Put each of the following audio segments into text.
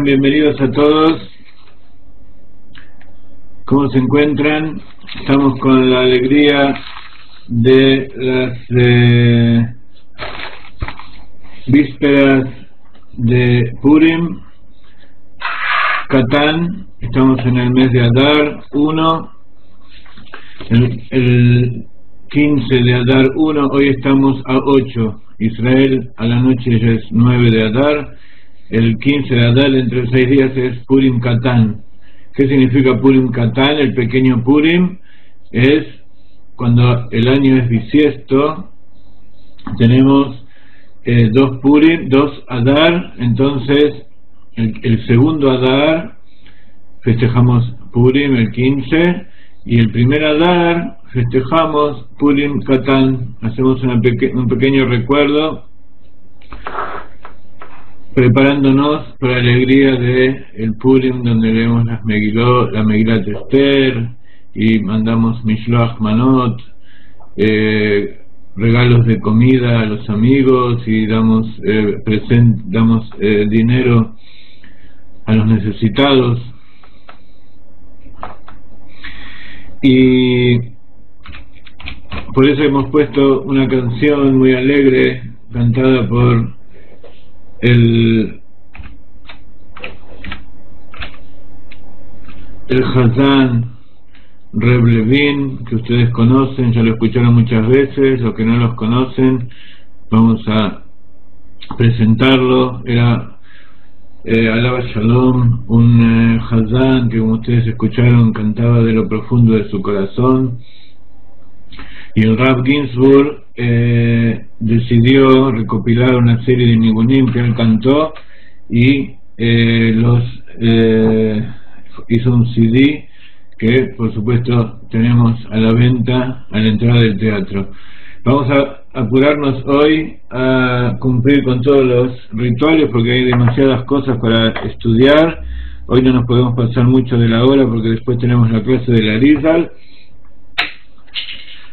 Bienvenidos a todos. ¿Cómo se encuentran? Estamos con la alegría de las vísperas de Purim, Catán. Estamos en el mes de Adar 1, el 15 de Adar 1. Hoy estamos a 8. Israel, a la noche ya es 9 de Adar. El 15 de Adar, entre 6 días, es Purim Catán. ¿Qué significa Purim Catán? El pequeño Purim es cuando el año es bisiesto. Tenemos dos Purim, dos Adar. Entonces, el segundo Adar festejamos Purim el 15, y el primer Adar festejamos Purim Catán. Hacemos un pequeño recuerdo, preparándonos para la alegría de el Purim, donde leemos la Megilat Esther, y mandamos Mishloach Manot, regalos de comida a los amigos, y damos dinero a los necesitados. Y por eso hemos puesto una canción muy alegre, cantada por el Hazán Reb Levin, que ustedes conocen, ya lo escucharon muchas veces. Los que no los conocen, vamos a presentarlo. Era Alaba Shalom, un Hazán que, como ustedes escucharon, cantaba de lo profundo de su corazón. Y el Rav Ginsburg decidió recopilar una serie de nigunim que él cantó, y hizo un CD que, por supuesto, tenemos a la venta a la entrada del teatro. Vamos a apurarnos hoy a cumplir con todos los rituales, porque hay demasiadas cosas para estudiar. Hoy no nos podemos pasar mucho de la hora, porque después tenemos la clase de la Arizal.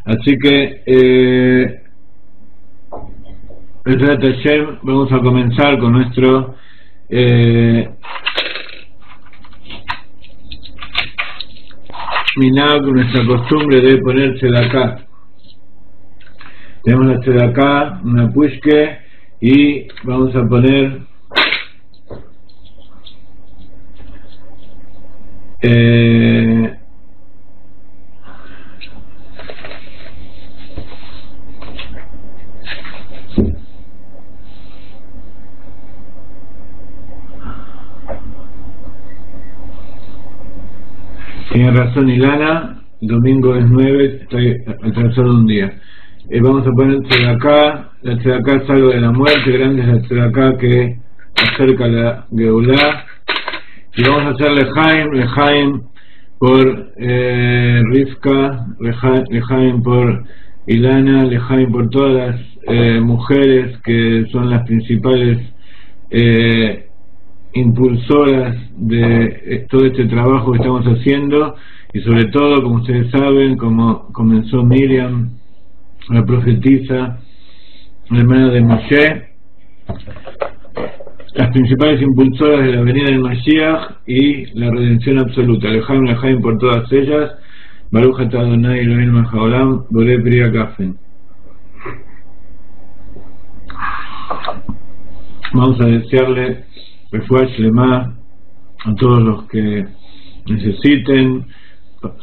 Así que Bezrat Hashem, vamos a comenzar con nuestro minhag, nuestra costumbre de poner tzedakah. Tenemos la tzedakah, una pushke, y vamos a poner tiene razón Ilana, domingo es 9, está atrasado un día. Vamos a poner Tzedaká. La Tzedaká es algo de la muerte, grande es la Tzedaká que acerca la Geulá. Y vamos a hacer Lejaim por Rivka, Lejaim por Ilana, Lejaim por todas las mujeres que son las principales impulsoras de todo este trabajo que estamos haciendo, y sobre todo, como ustedes saben, como comenzó Miriam, la profetisa, la hermana de Moshe, las principales impulsoras de la venida del Mashiach y la redención absoluta. Lejaim por todas ellas. Baruch atah Adonai Eloheinu melech haolam, borei pri hagafen. Vamos a desearle refuah shlema a todos los que necesiten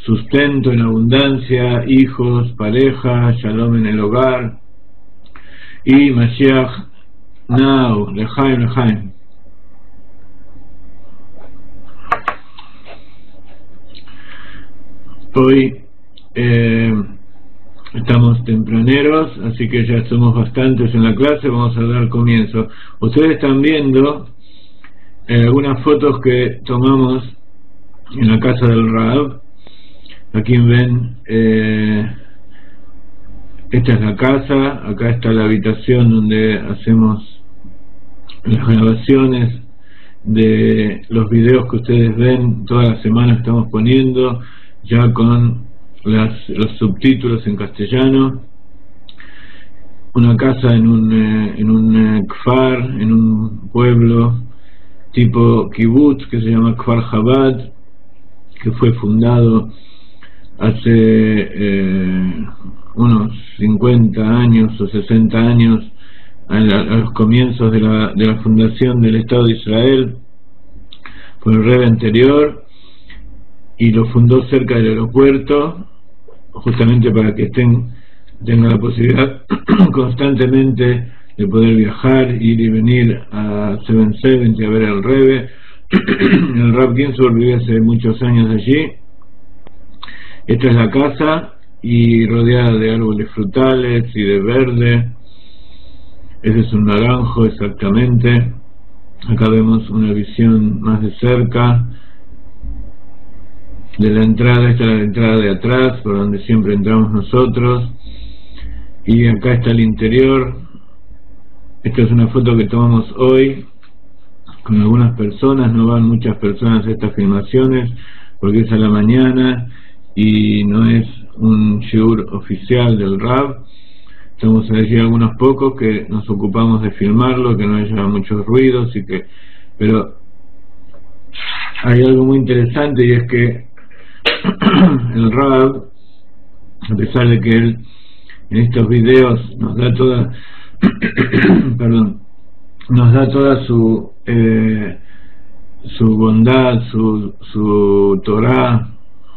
sustento en abundancia, hijos, pareja, shalom en el hogar, y Mashiach now, Lejaim. Hoy estamos tempraneros, así que ya somos bastantes en la clase. Vamos a dar comienzo. Ustedes están viendo algunas fotos que tomamos en la casa del Rab. Aquí ven, esta es la casa, acá está la habitación donde hacemos las grabaciones de los videos que ustedes ven. Toda la semana estamos poniendo ya con los subtítulos en castellano. Una casa en un kfar, en un pueblo tipo kibbutz que se llama Kfar Chabad, que fue fundado hace unos 50 años o 60 años, a los comienzos de la fundación del Estado de Israel, por el Rebbe anterior, y lo fundó cerca del aeropuerto, justamente para que tengan la posibilidad constantemente de poder viajar, ir y venir a 770 a ver al Rebbe. El Rab Ginsburg vive hace muchos años allí. Esta es la casa, y rodeada de árboles frutales y de verde. Ese es un naranjo exactamente. Acá vemos una visión más de cerca de la entrada. Esta es la entrada de atrás, por donde siempre entramos nosotros, y acá está el interior. Esta es una foto que tomamos hoy con algunas personas. No van muchas personas a estas filmaciones porque es a la mañana y no es un shiur oficial del Rab. Estamos allí algunos pocos que nos ocupamos de filmarlo, que no haya muchos ruidos, pero hay algo muy interesante, y es que el Rab, a pesar de que él en estos videos nos da toda su bondad, su Torah,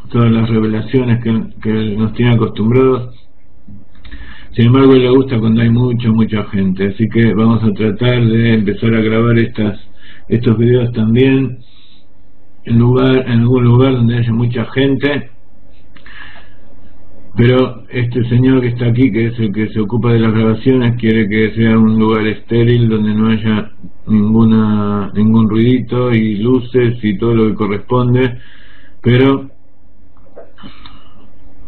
todas las revelaciones que él nos tiene acostumbrados, sin embargo a él le gusta cuando hay mucha gente, así que vamos a tratar de empezar a grabar estos videos también en algún lugar donde haya mucha gente. Pero este señor que está aquí, que es el que se ocupa de las grabaciones, quiere que sea un lugar estéril donde no haya ningún ruidito y luces y todo lo que corresponde, pero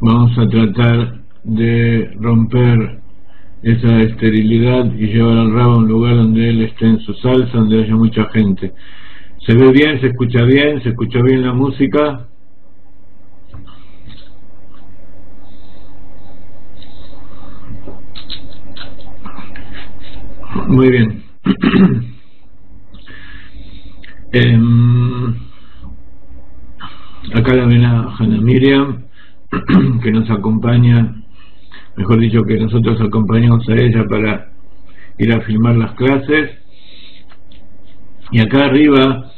vamos a tratar de romper esa esterilidad y llevar al Rab a un lugar donde él esté en su salsa, donde haya mucha gente. ¿Se ve bien? ¿Se escucha bien? ¿Se escucha bien la música? Muy bien. Acá la ven a Hannah Miriam, que nos acompaña, mejor dicho, que nosotros acompañamos a ella para ir a filmar las clases. Y acá arriba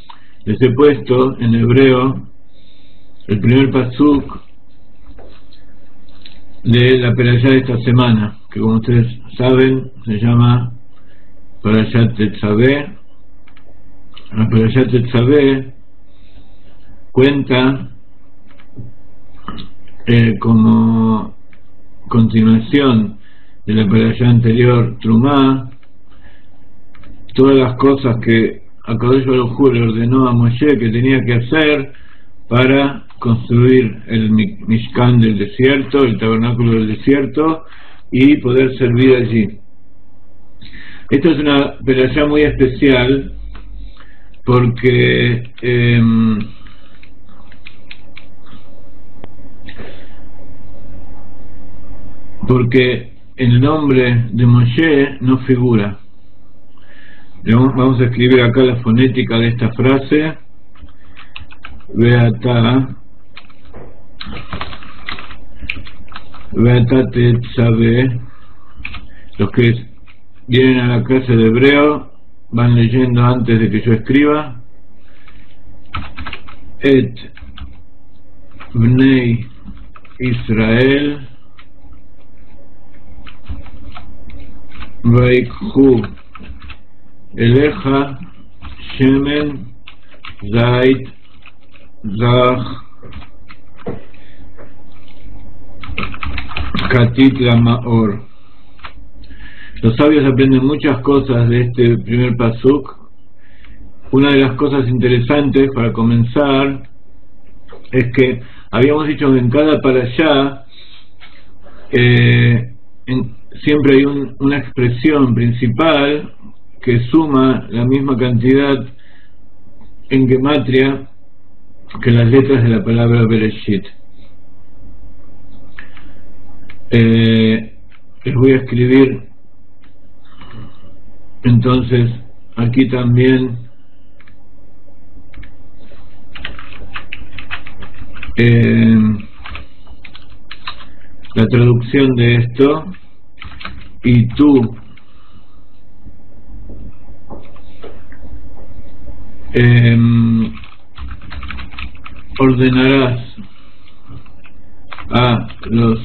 les he puesto en hebreo el primer pasuk de la perashá de esta semana, que como ustedes saben se llama Parashat Tetzaveh. La Parashat Tetzaveh cuenta como continuación de la perashá anterior, Trumá, todas las cosas que Akadosh Baruj Hu le ordenó a Moshe que tenía que hacer para construir el Mishkan del desierto, el tabernáculo del desierto, y poder servir allí. Esto es una perashá muy especial porque el nombre de Moshe no figura. Vamos a escribir acá la fonética de esta frase. Beata Tetzavé. Los que vienen a la clase de hebreo van leyendo antes de que yo escriba. Et Bnei Israel Vaikhu Eleja Shemen Zait Zach Katit Lamaor. Los sabios aprenden muchas cosas de este primer pasuk. Una de las cosas interesantes para comenzar es que habíamos dicho que en cada parashá siempre hay una expresión principal que suma la misma cantidad en gematria que las letras de la palabra Bereshit. Les voy a escribir entonces aquí también la traducción de esto. Y tú ordenarás a los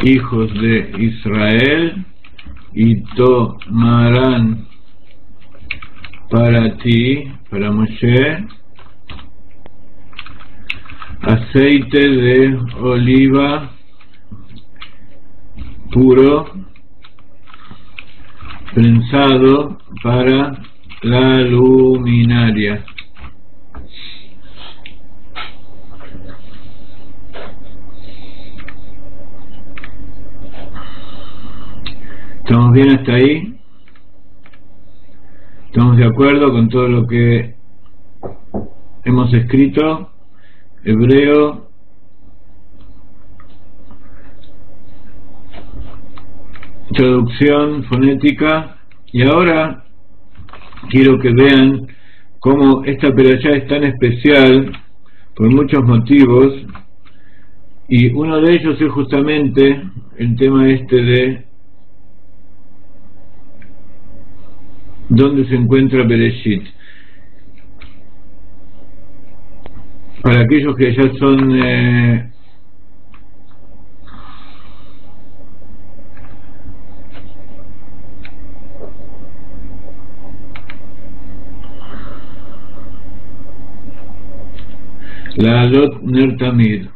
hijos de Israel y tomarán para ti, para Moshe, aceite de oliva puro prensado para la luminaria. ¿Estamos bien hasta ahí? ¿Estamos de acuerdo con todo lo que hemos escrito? Hebreo, traducción fonética. Y ahora quiero que vean cómo esta perashá es tan especial por muchos motivos, y uno de ellos es justamente el tema este de dónde se encuentra Bereshit. Para aquellos que ya son la Alot Ner Tamid,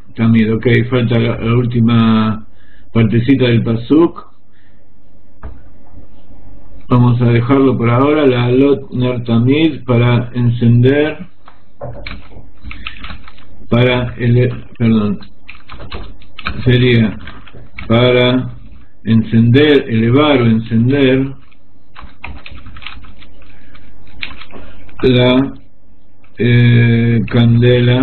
ok, falta la última partecita del pasuk. Vamos a dejarlo por ahora. La Alot Ner Tamid, para encender, sería para encender, elevar o encender la candela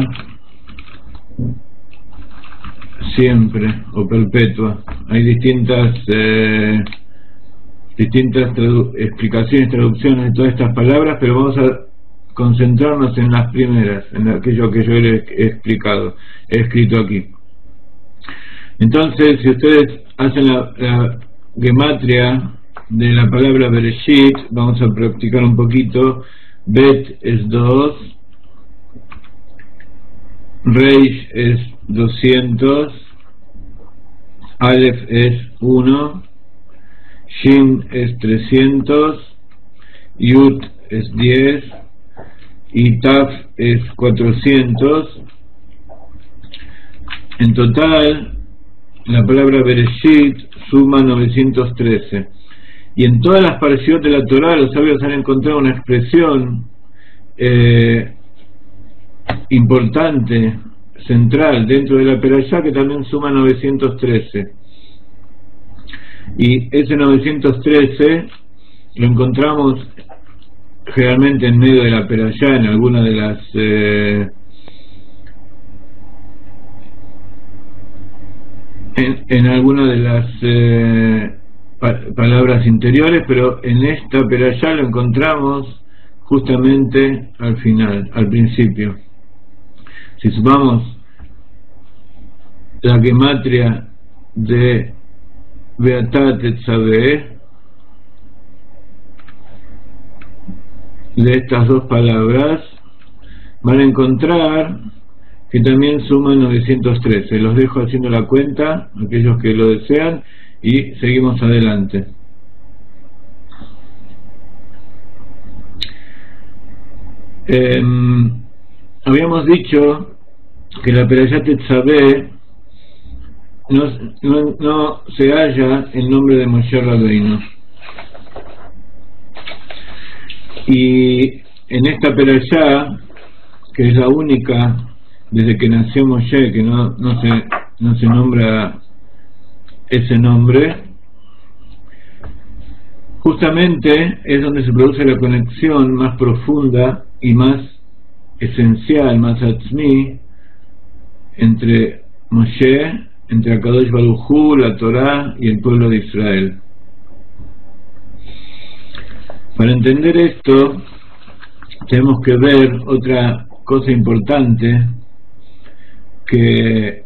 siempre o perpetua. Hay distintas explicaciones, traducciones de todas estas palabras, pero vamos a concentrarnos en las primeras, en aquello que yo he explicado, he escrito aquí. Entonces, si ustedes hacen la gematria de la palabra Bereshit, vamos a practicar un poquito. Bet es 2, Reish es 200, Aleph es 1, Shin es 300, Yud es 10 y Taf es 400, En total, la palabra Bereshit suma 913. Y en todas las parashiyot de la Torah, los sabios han encontrado una expresión importante, central, dentro de la perashá, que también suma 913. Y ese 913 lo encontramos generalmente en medio de la perashá, en alguna de las en alguna de las palabras interiores, pero en esta perashá lo encontramos justamente al final, al principio. Si sumamos la gematria de Beatá Tetzaveh, de estas dos palabras, van a encontrar que también suman 913. Los dejo haciendo la cuenta, aquellos que lo desean, y seguimos adelante. Habíamos dicho que la Perashá Tetzaveh no se halla el nombre de Moshe Rabbeinu, y en esta Perashá, que es la única desde que nació Moshe que no se nombra ese nombre, justamente es donde se produce la conexión más profunda y más esencial, más atzmi, entre Moshe, entre Akadosh Baruj Hu, la Torá y el pueblo de Israel. Para entender esto, tenemos que ver otra cosa importante que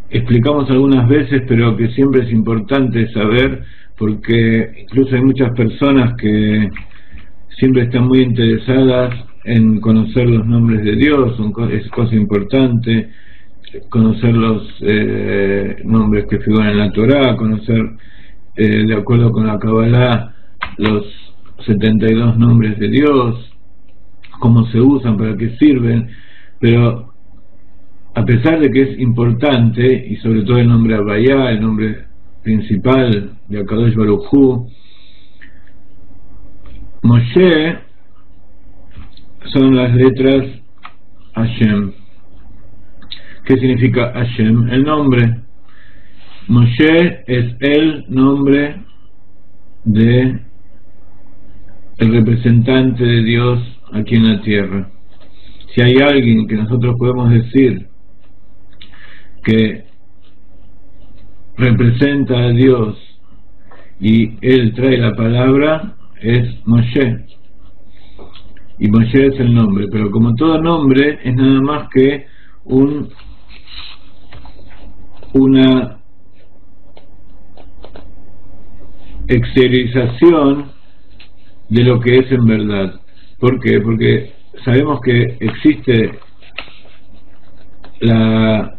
explicamos algunas veces, pero que siempre es importante saber, porque incluso hay muchas personas que siempre están muy interesadas en conocer los nombres de Dios. Es cosa importante conocer los nombres que figuran en la Torá, conocer de acuerdo con la Kabbalah los 72 nombres de Dios, cómo se usan, para qué sirven. Pero a pesar de que es importante, y sobre todo el nombre Havaya, el nombre principal de Akadosh Baruj Hu, Moshe son las letras Hashem. ¿Qué significa Hashem? El nombre. Moshe es el nombre de el representante de Dios aquí en la tierra. Si hay alguien que nosotros podemos decir que representa a Dios y él trae la palabra, es Moshe. Y Moshe es el nombre, pero como todo nombre es nada más que una exteriorización de lo que es en verdad. ¿Por qué? Porque sabemos que existe la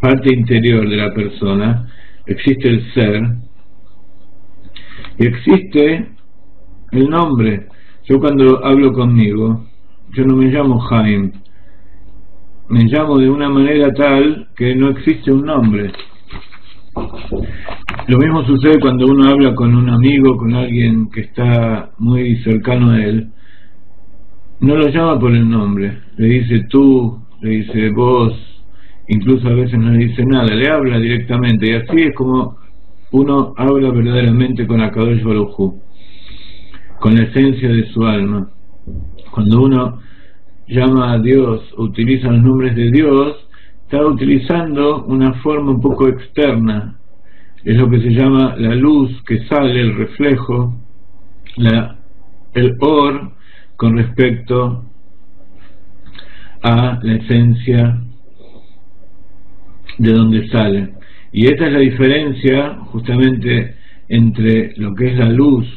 parte interior de la persona, existe el ser y existe el nombre. Yo cuando hablo conmigo, yo no me llamo Jaime, me llamo de una manera tal que no existe un nombre. Lo mismo sucede cuando uno habla con un amigo, con alguien que está muy cercano a él. No lo llama por el nombre, le dice tú, le dice vos, incluso a veces no le dice nada, le habla directamente, y así es como uno habla verdaderamente con Akadosh Baruj Hu, con la esencia de su alma. Cuando uno llama a Dios, utiliza los nombres de Dios, está utilizando una forma un poco externa. Es lo que se llama la luz que sale, el reflejo, el or, con respecto a la esencia de donde sale. Y esta es la diferencia justamente entre lo que es la luz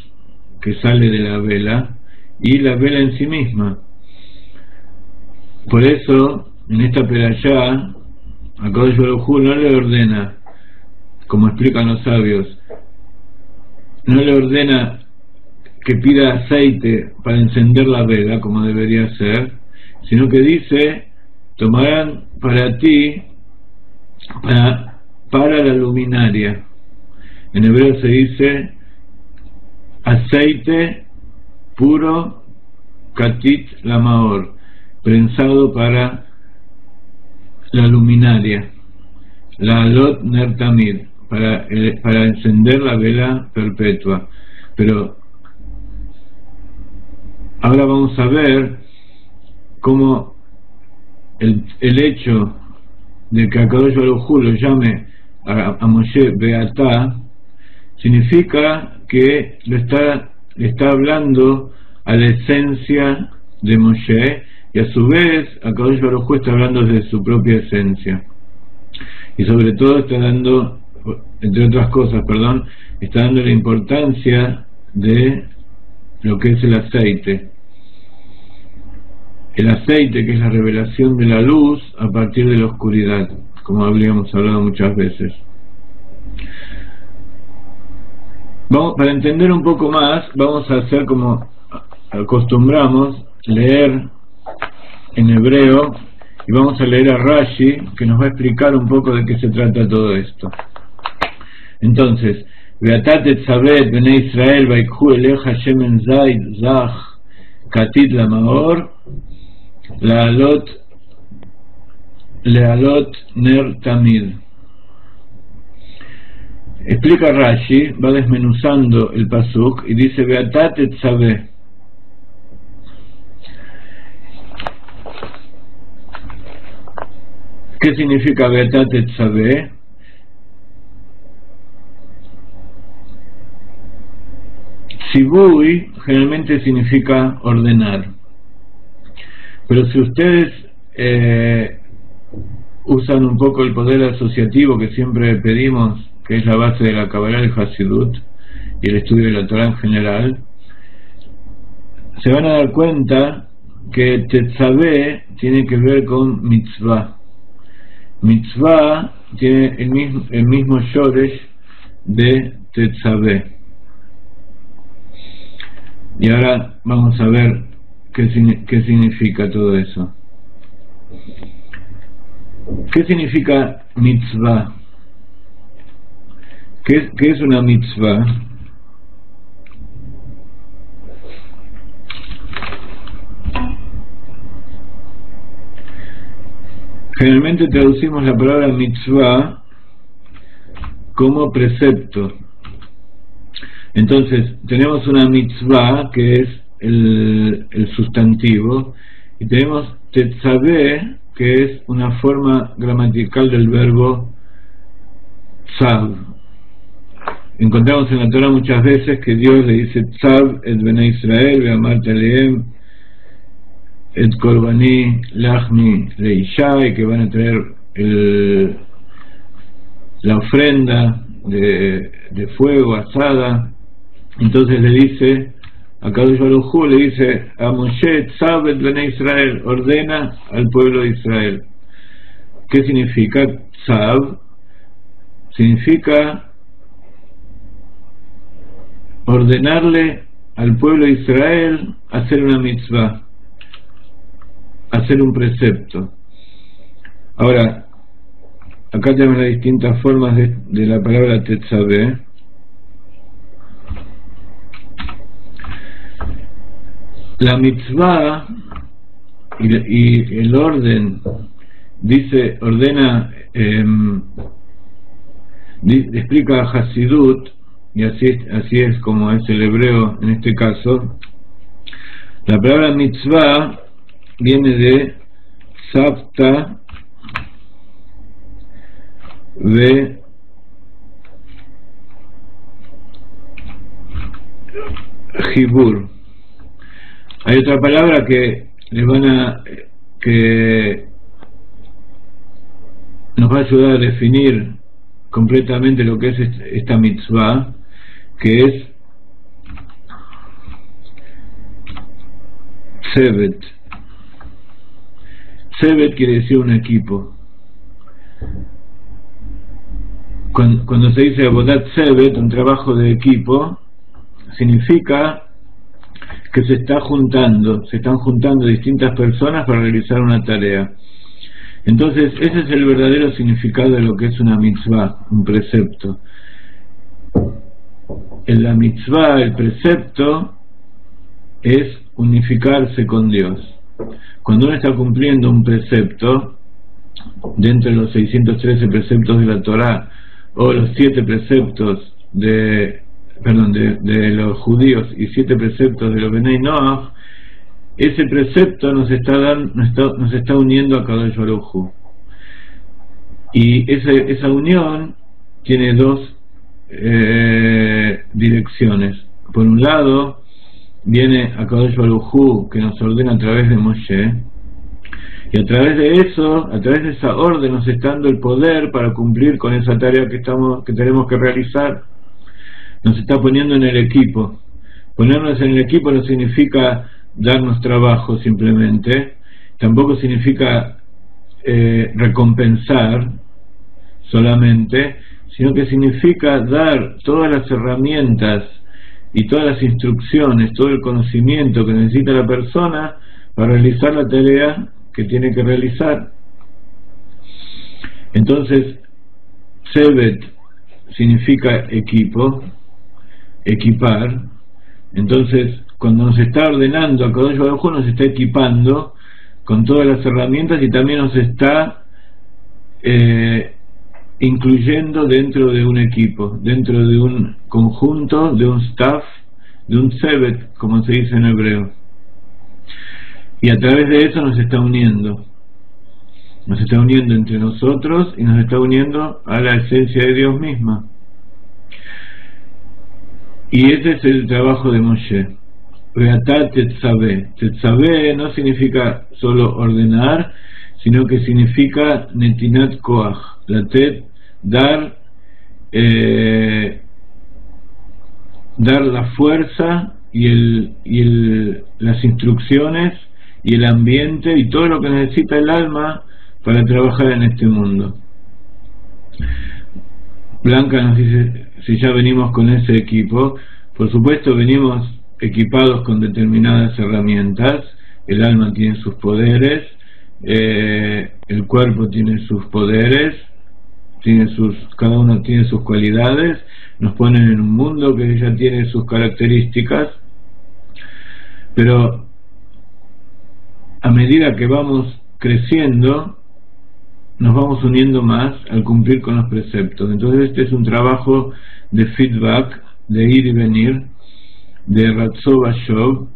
que sale de la vela y la vela en sí misma. Por eso en esta perashá Akadosh Baruj Hu no le ordena, como explican los sabios, no le ordena que pida aceite para encender la vela como debería ser, sino que dice: tomarán para ti para la luminaria. En hebreo se dice aceite puro katit lamaor, prensado para la luminaria, la alot ner tamid, para encender la vela perpetua. Pero ahora vamos a ver cómo el hecho de que Akadosh Baruj Hu lo llame a Moshe Beatá significa que le está hablando a la esencia de Moshe, y a su vez Akadosh Baruj Hu está hablando de su propia esencia, y sobre todo está dando, entre otras cosas, está dando la importancia de lo que es el aceite, que es la revelación de la luz a partir de la oscuridad, como habríamos hablado muchas veces. Para entender un poco más, vamos a hacer como acostumbramos, leer en hebreo, y vamos a leer a Rashi, que nos va a explicar un poco de qué se trata todo esto. Entonces, Ve'atá tetzaveh bnei Israel vayikhu eleja shemen zayit zach katit lamaor lealot ner tamid. Explica Rashi, va desmenuzando el pasuk y dice Ve'atá tetzaveh. ¿Qué significa Ve'atá tetzaveh? Tzivui generalmente significa ordenar, pero si ustedes usan un poco el poder asociativo que siempre pedimos, que es la base de la Kabbalah, el Hasidut y el estudio de la Torah en general, se van a dar cuenta que tetzaveh tiene que ver con mitzvah. Mitzvah tiene el mismo shoresh de tetzaveh. Y ahora vamos a ver qué significa todo eso. ¿Qué significa mitzvah? ¿Qué es una mitzvah? Generalmente traducimos la palabra mitzvah como precepto. Entonces, tenemos una mitzvah, que es el sustantivo, y tenemos tetzaveh, que es una forma gramatical del verbo tzav. Encontramos en la Torah muchas veces que Dios le dice tzav et bnei Israel ve'amarta lehem et korbani lachmi leishai, que van a traer la ofrenda de fuego asada. Entonces le dice a Kadosh Baruj Hu, le dice a Moshe tzav et bnei Israel, ordena al pueblo de Israel. ¿Qué significa tzav? Significa ordenarle al pueblo de Israel hacer una mitzvah, hacer un precepto. Ahora, acá tenemos las distintas formas de la palabra tetzaveh. La mitzvah y el orden, dice, ordena, explica Hasidut, y así es como es el hebreo en este caso. La palabra mitzvah viene de Savta ve Jibur. Hay otra palabra que nos va a ayudar a definir completamente lo que es esta mitzvah, que es Tzevet. Tzevet quiere decir un equipo. Cuando se dice Avodat Tzevet, un trabajo de equipo, significa que se están juntando distintas personas para realizar una tarea. Entonces ese es el verdadero significado de lo que es una mitzvah, un precepto. En la mitzvah, el precepto es unificarse con Dios. Cuando uno está cumpliendo un precepto dentro de los 613 preceptos de la Torá, o los 7 preceptos de los judíos y 7 preceptos de los Benei Noach, ese precepto nos está uniendo a Kadosh Baruj Hu. Y esa unión tiene dos direcciones. Por un lado viene a Kadosh Baruj Hu, que nos ordena a través de Moshe, y a través de eso, a través de esa orden, nos está dando el poder para cumplir con esa tarea que tenemos que realizar. Nos está poniendo en el equipo. Ponernos en el equipo no significa darnos trabajo simplemente, tampoco significa recompensar solamente, sino que significa dar todas las herramientas y todas las instrucciones, todo el conocimiento que necesita la persona para realizar la tarea que tiene que realizar. Entonces, Shevet significa equipo, equipar. Entonces, cuando nos está ordenando a Kadosh Baruj Hu, nos está equipando con todas las herramientas y también nos está incluyendo dentro de un equipo, dentro de un conjunto, de un staff, de un Shevet, como se dice en hebreo. Y a través de eso nos está uniendo entre nosotros y nos está uniendo a la esencia de Dios misma. Y ese es el trabajo de Moshe. Reatá tetzaveh. Tetzaveh no significa solo ordenar, sino que significa netinat koach, latet, dar la fuerza y las instrucciones y el ambiente y todo lo que necesita el alma para trabajar en este mundo. Blanca nos dice si ya venimos con ese equipo. Por supuesto, venimos equipados con determinadas herramientas. El alma tiene sus poderes, el cuerpo tiene sus poderes, cada uno tiene sus cualidades. Nos ponen en un mundo que ya tiene sus características, pero a medida que vamos creciendo nos vamos uniendo más al cumplir con los preceptos. Entonces este es un trabajo de feedback, de ir y venir, de Ratzov Ashov,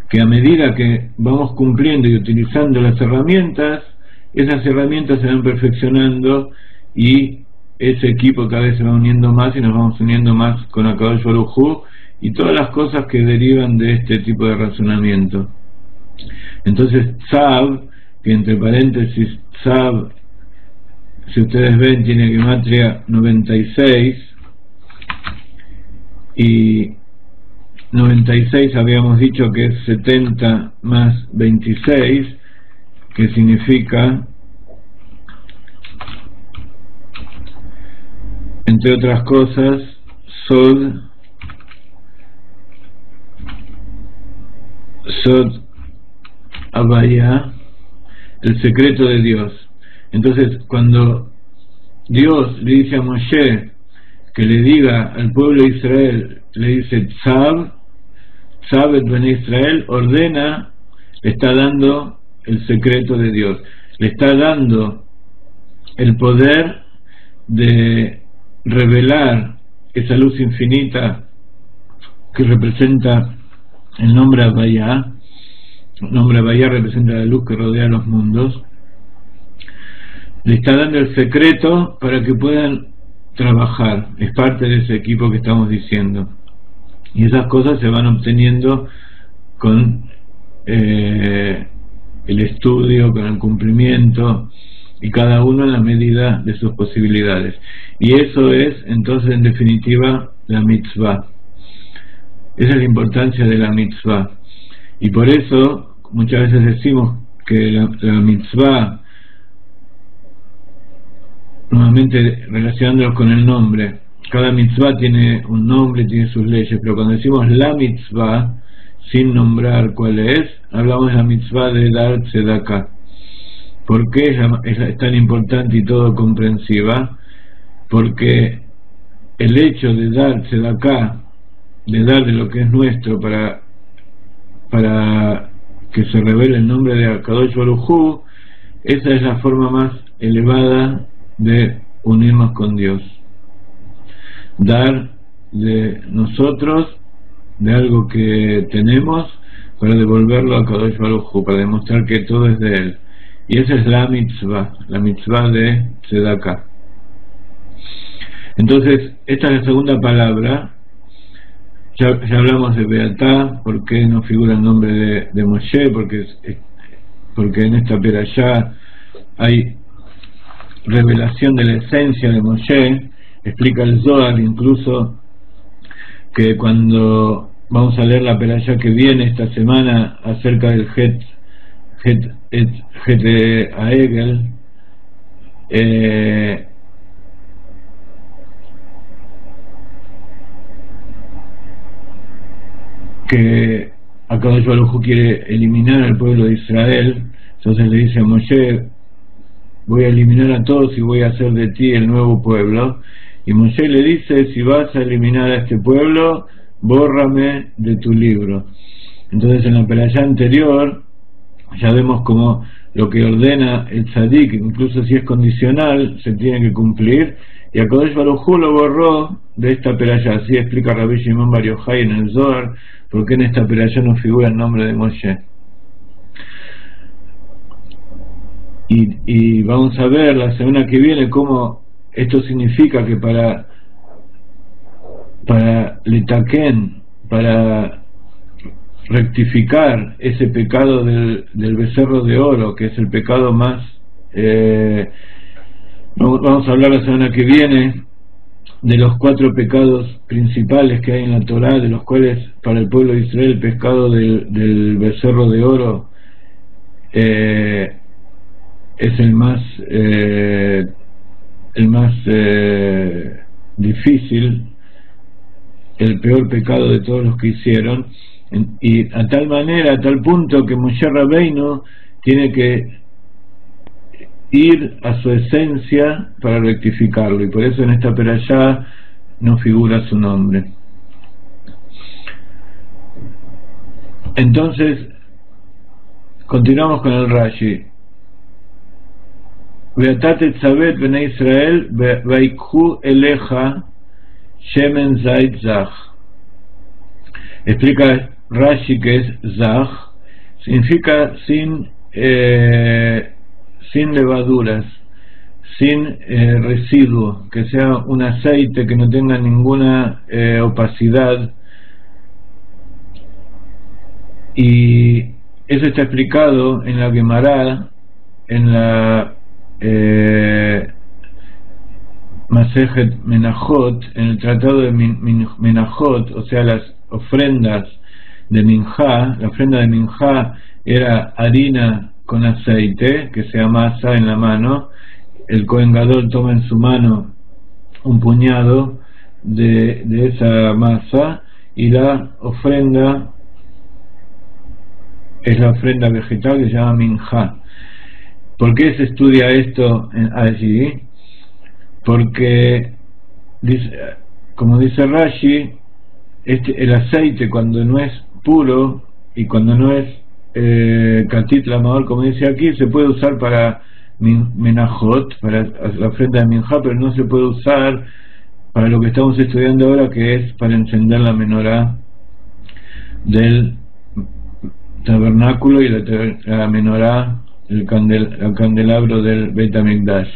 que a medida que vamos cumpliendo y utilizando las herramientas, esas herramientas se van perfeccionando y ese equipo cada vez se va uniendo más y nos vamos uniendo más con Akadosh Baruj Hu y todas las cosas que derivan de este tipo de razonamiento. Entonces Tzav, que entre paréntesis Tzav, si ustedes ven, tiene gematria 96, y 96 habíamos dicho que es 70 más 26, que significa, entre otras cosas, Sod Havaya, el secreto de Dios. Entonces, cuando Dios le dice a Moshe que le diga al pueblo de Israel, le dice Tzav et Bnei Israel, ordena, le está dando el secreto de Dios, le está dando el poder de revelar esa luz infinita que representa el nombre Havaya. El nombre Havaya representa la luz que rodea los mundos. Le está dando el secreto para que puedan trabajar. Es parte de ese equipo que estamos diciendo, y esas cosas se van obteniendo con el estudio, con el cumplimiento, y cada uno en la medida de sus posibilidades. Y eso es entonces en definitiva la mitzvah. Esa es la importancia de la mitzvah, y por eso muchas veces decimos que la mitzvah, nuevamente relacionándolos con el nombre, cada mitzvah tiene un nombre, tiene sus leyes, pero cuando decimos la mitzvah sin nombrar cuál es, hablamos de la mitzvah de dar tzedakah. ¿Por qué es tan importante y todo comprensiva? Porque el hecho de dar tzedakah, de dar de lo que es nuestro para que se revele el nombre de Akadosh Baruj Hu, esa es la forma más elevada de unirnos con Dios. Dar de nosotros, de algo que tenemos, para devolverlo a Akadosh Baruj Hu, para demostrar que todo es de Él. Y esa es la mitzvah de tzedakah. Entonces, esta es la segunda palabra. Ya hablamos de Beatá, por qué no figura el nombre de Moshe, porque en esta perashá hay revelación de la esencia de Moshe. Explica el Zohar incluso que cuando vamos a leer la perashá que viene esta semana acerca del Het Aegel, que Akadosh Baruj Hu quiere eliminar al pueblo de Israel. Entonces le dice a Moshe: voy a eliminar a todos y voy a hacer de ti el nuevo pueblo. Y Moshe le dice: si vas a eliminar a este pueblo, bórrame de tu libro. Entonces en la perashá anterior ya vemos como lo que ordena el tzadik, incluso si es condicional, se tiene que cumplir, y Akadosh Baruj Hu lo borró de esta perashá. Así explica Rabbi Shimon Bar Yochai en el Zohar por qué en esta perashá no figura el nombre de Moshe. Y vamos a ver la semana que viene cómo esto significa que para letaken, para rectificar ese pecado del becerro de oro, que es el pecado más vamos a hablar la semana que viene de los 4 pecados principales que hay en la Torá, de los cuales para el pueblo de Israel el pecado del becerro de oro es el más difícil, el peor pecado de todos los que hicieron, y a tal manera, a tal punto que Moshe Rabbeinu tiene que ir a su esencia para rectificarlo, y por eso en esta perashá no figura su nombre. Entonces continuamos con el Rashi. Ve'ata tetzaveh bnei Israel ve'ikhu eleja shemen zait zach. Explica Rashi que es zach, significa sin levaduras, sin residuo, que sea un aceite que no tenga ninguna opacidad. Y eso está explicado en la Gemara, en la Masejet Menachot, en el tratado de Menachot, o sea, las ofrendas de Minjá. La ofrenda de Minjá era harina con aceite que se amasa en la mano. El Kohen Gadol toma en su mano un puñado de esa masa, y la ofrenda es la ofrenda vegetal que se llama Minjá. ¿Por qué se estudia esto allí? Porque como dice Rashi, el aceite, cuando no es puro y cuando no es katit lamador, como dice aquí, se puede usar para menajot, para la ofrenda de minjá, pero no se puede usar para lo que estamos estudiando ahora, que es para encender la menorá del tabernáculo y la menorá, el candelabro del Beit HaMikdash.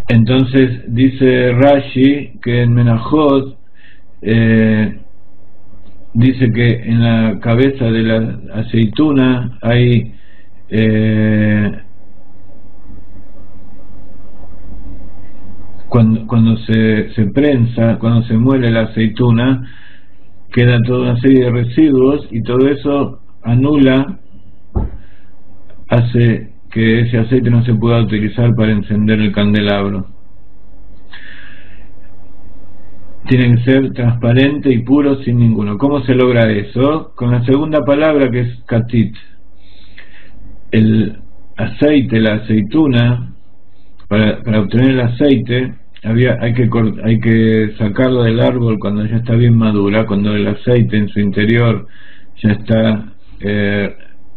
Entonces dice Rashi que en Menajot dice que en la cabeza de la aceituna hay cuando se prensa, cuando se muele la aceituna, queda toda una serie de residuos, y todo eso anula, hace que ese aceite no se pueda utilizar para encender el candelabro. tiene que ser transparente y puro sin ninguno. ¿Cómo se logra eso? Con la segunda palabra, que es katit. El aceite, la aceituna, para obtener el aceite hay que sacarlo del árbol cuando ya está bien madura, cuando el aceite en su interior ya está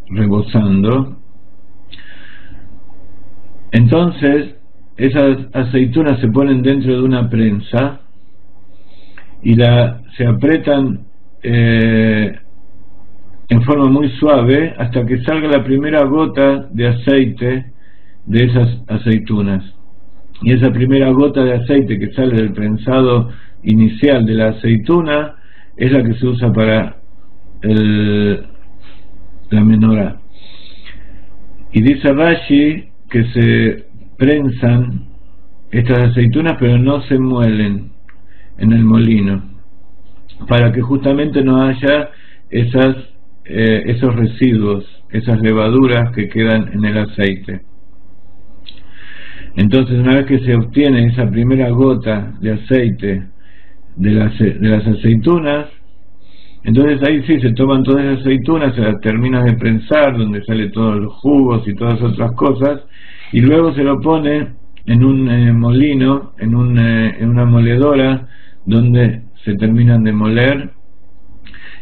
rebosando. Entonces esas aceitunas se ponen dentro de una prensa y se apretan en forma muy suave hasta que salga la primera gota de aceite de esas aceitunas. Y esa primera gota de aceite que sale del prensado inicial de la aceituna es la que se usa para la menorá. Y dice Rashi que se prensan estas aceitunas, pero no se muelen en el molino, para que justamente no haya esos residuos, esas levaduras que quedan en el aceite. Entonces, una vez que se obtiene esa primera gota de aceite de las aceitunas, entonces ahí sí se toman todas las aceitunas, se las terminan de prensar, donde sale todos los jugos y todas otras cosas, y luego se lo pone en un molino, en una moledora, donde se terminan de moler.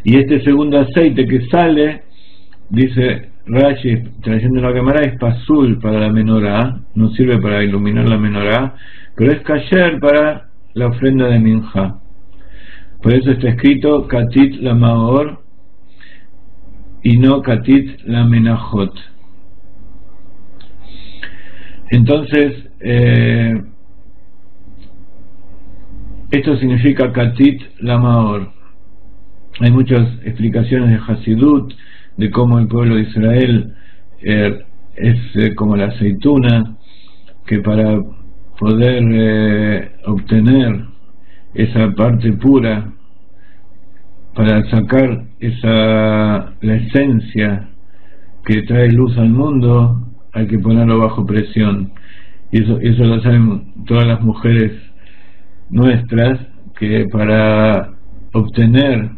Y este segundo aceite que sale, dice Rashi, trayendo la cámara, es pasul para la menorá, no sirve para iluminar la menorá, pero es kasher para la ofrenda de minjá. Por eso está escrito katit la maor y no katit la menajot. Entonces esto significa katit la maor. Hay muchas explicaciones de Hasidut de cómo el pueblo de Israel es como la aceituna, que para poder obtener esa parte pura, para sacar la esencia que trae luz al mundo, hay que ponerlo bajo presión. Y eso lo saben todas las mujeres nuestras, que para obtener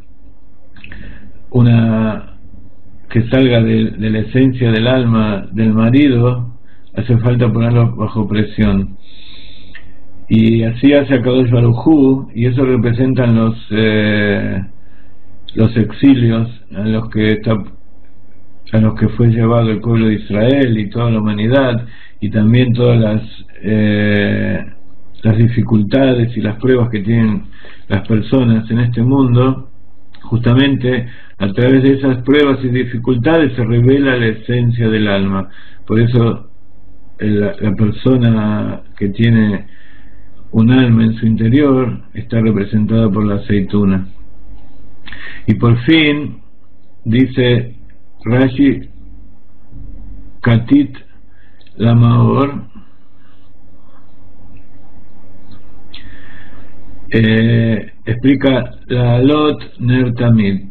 que salga de la esencia del alma del marido, hace falta ponerlo bajo presión. Y así hace Akadosh Baruj Hu, y eso representan los exilios a los que fue llevado el pueblo de Israel y toda la humanidad, y también todas las dificultades y las pruebas que tienen las personas en este mundo. Justamente a través de esas pruebas y dificultades se revela la esencia del alma. Por eso la persona que tiene un alma en su interior está representada por la aceituna. Y por fin dice Rashi, katit la maor, explica la alot ner tamid.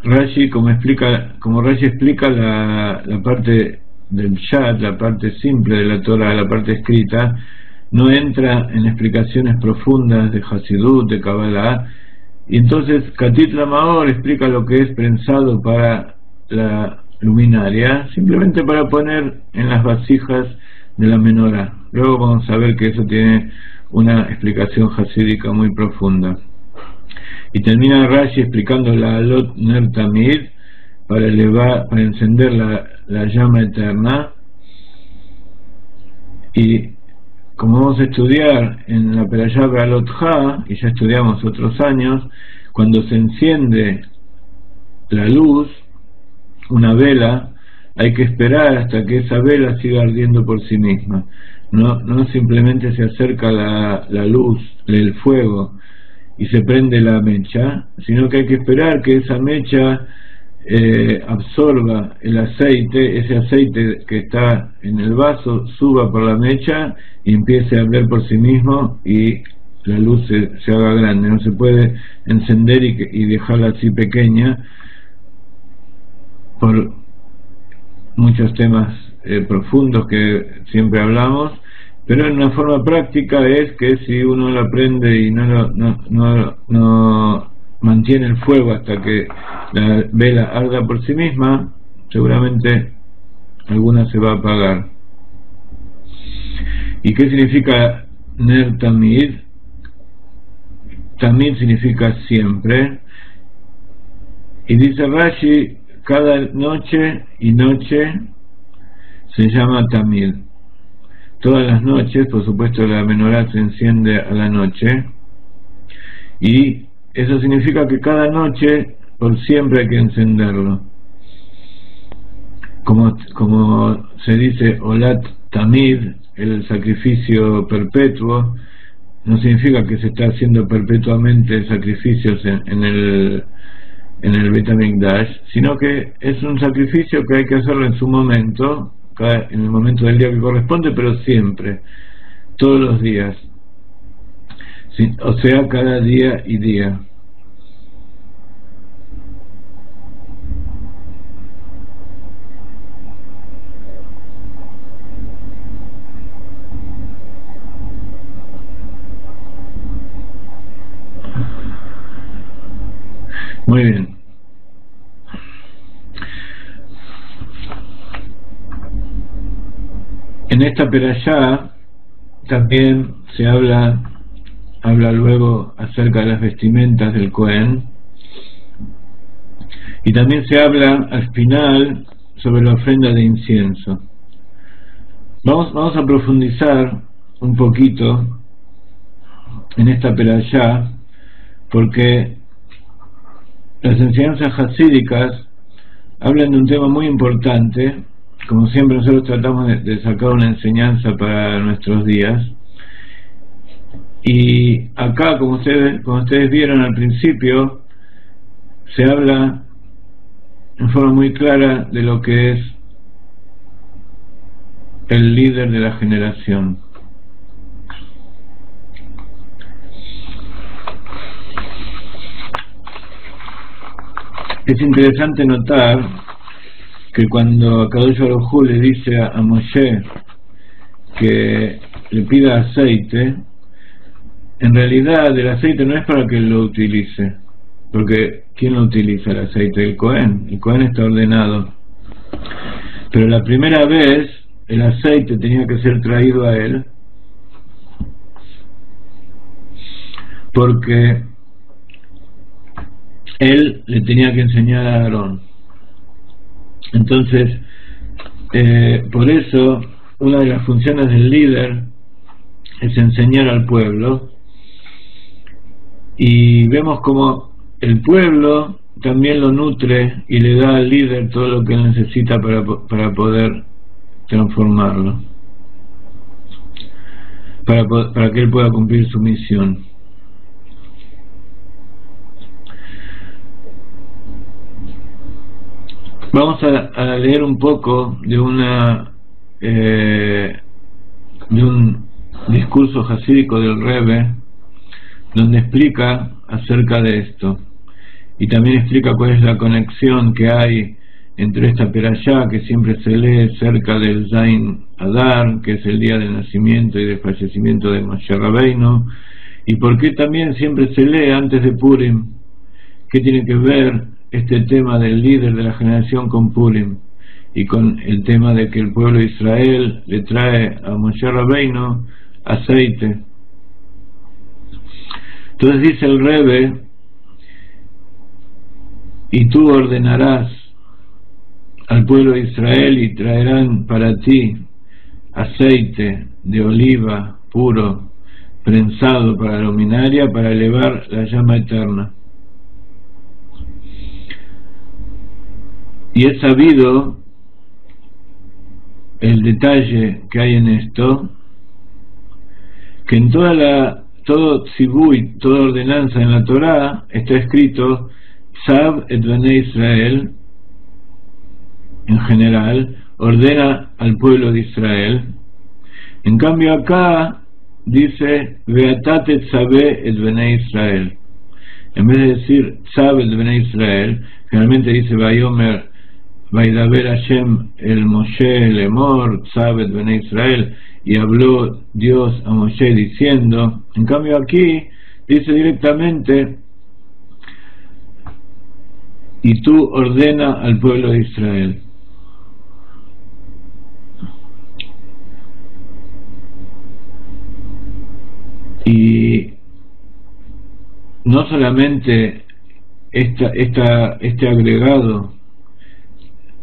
Rashi, como Rashi explica la parte del Pshat, la parte simple de la Torah, la parte escrita, no entra en explicaciones profundas de Hasidut, de Kabbalah, y entonces Katit la Maor explica lo que es prensado para la luminaria, simplemente para poner en las vasijas de la menorá. Luego vamos a ver que eso tiene una explicación hasídica muy profunda. Y termina Rashi explicando la alot ner tamid, para encender la llama eterna. Y como vamos a estudiar en la Perashá Be'alot Ha, y ya estudiamos otros años, cuando se enciende la luz, una vela, hay que esperar hasta que esa vela siga ardiendo por sí misma. No simplemente se acerca la luz, el fuego, y se prende la mecha, sino que hay que esperar que esa mecha absorba el aceite, ese aceite que está en el vaso suba por la mecha y empiece a arder por sí mismo, y la luz se haga grande. No se puede encender y dejarla así pequeña, por muchos temas profundos que siempre hablamos, Pero en una forma práctica es que si uno lo aprende y no mantiene el fuego hasta que la vela arda por sí misma, seguramente alguna se va a apagar. ¿Y qué significa Ner Tamid? Tamid significa siempre, y dice Rashi, cada noche y noche se llama Tamid. Todas las noches, por supuesto, la menorá se enciende a la noche, y eso significa que cada noche por siempre hay que encenderlo, como se dice Olat Tamid, el sacrificio perpetuo. No significa que se está haciendo perpetuamente sacrificios en el Beit HaMikdash, sino que es un sacrificio que hay que hacerlo en su momento, en el momento del día que corresponde, pero siempre, todos los días, o sea, cada día y día. Muy bien. En esta perashá también se habla luego acerca de las vestimentas del Cohen, y también se habla al final sobre la ofrenda de incienso. Vamos a profundizar un poquito en esta perashá, porque las enseñanzas hasídicas hablan de un tema muy importante. Como siempre, nosotros tratamos de sacar una enseñanza para nuestros días, y acá, como ustedes vieron al principio, se habla en forma muy clara de lo que es el líder de la generación. Es interesante notar que cuando Akadosh Baruj Hu le dice a Moshe que le pida aceite, en realidad el aceite no es para que él lo utilice, porque ¿quién lo utiliza el aceite? El Cohen está ordenado, pero la primera vez el aceite tenía que ser traído a él porque él le tenía que enseñar a Aarón. Entonces, por eso una de las funciones del líder es enseñar al pueblo, y vemos como el pueblo también lo nutre y le da al líder todo lo que él necesita para poder transformarlo, para que él pueda cumplir su misión. Vamos a leer un poco de un discurso hasídico del Rebbe, donde explica acerca de esto, y también explica cuál es la conexión que hay entre esta perashá, que siempre se lee cerca del Zain Adar, que es el día del nacimiento y del fallecimiento de Moshe Rabbeinu, y por qué también siempre se lee antes de Purim. ¿Qué tiene que ver este tema del líder de la generación con Purim y con el tema de que el pueblo de Israel le trae a Moshe Rabbeinu aceite? Entonces dice el Rebbe: y tú ordenarás al pueblo de Israel y traerán para ti aceite de oliva puro prensado para la luminaria, para elevar la llama eterna. Y es sabido el detalle que hay en esto, que en todo tzibui, toda ordenanza en la Torá está escrito Tzav et Bnei Israel. En general ordena al pueblo de Israel. En cambio acá dice Veatá tetzavé et Bnei Israel. En vez de decir Tzav et Bnei Israel, generalmente dice Vayomer Vaidaber Hashem el Moshe Lemor Tzabet Bene Israel, y habló Dios a Moshe diciendo. En cambio aquí dice directamente, y tú ordena al pueblo de Israel. Y no solamente este agregado,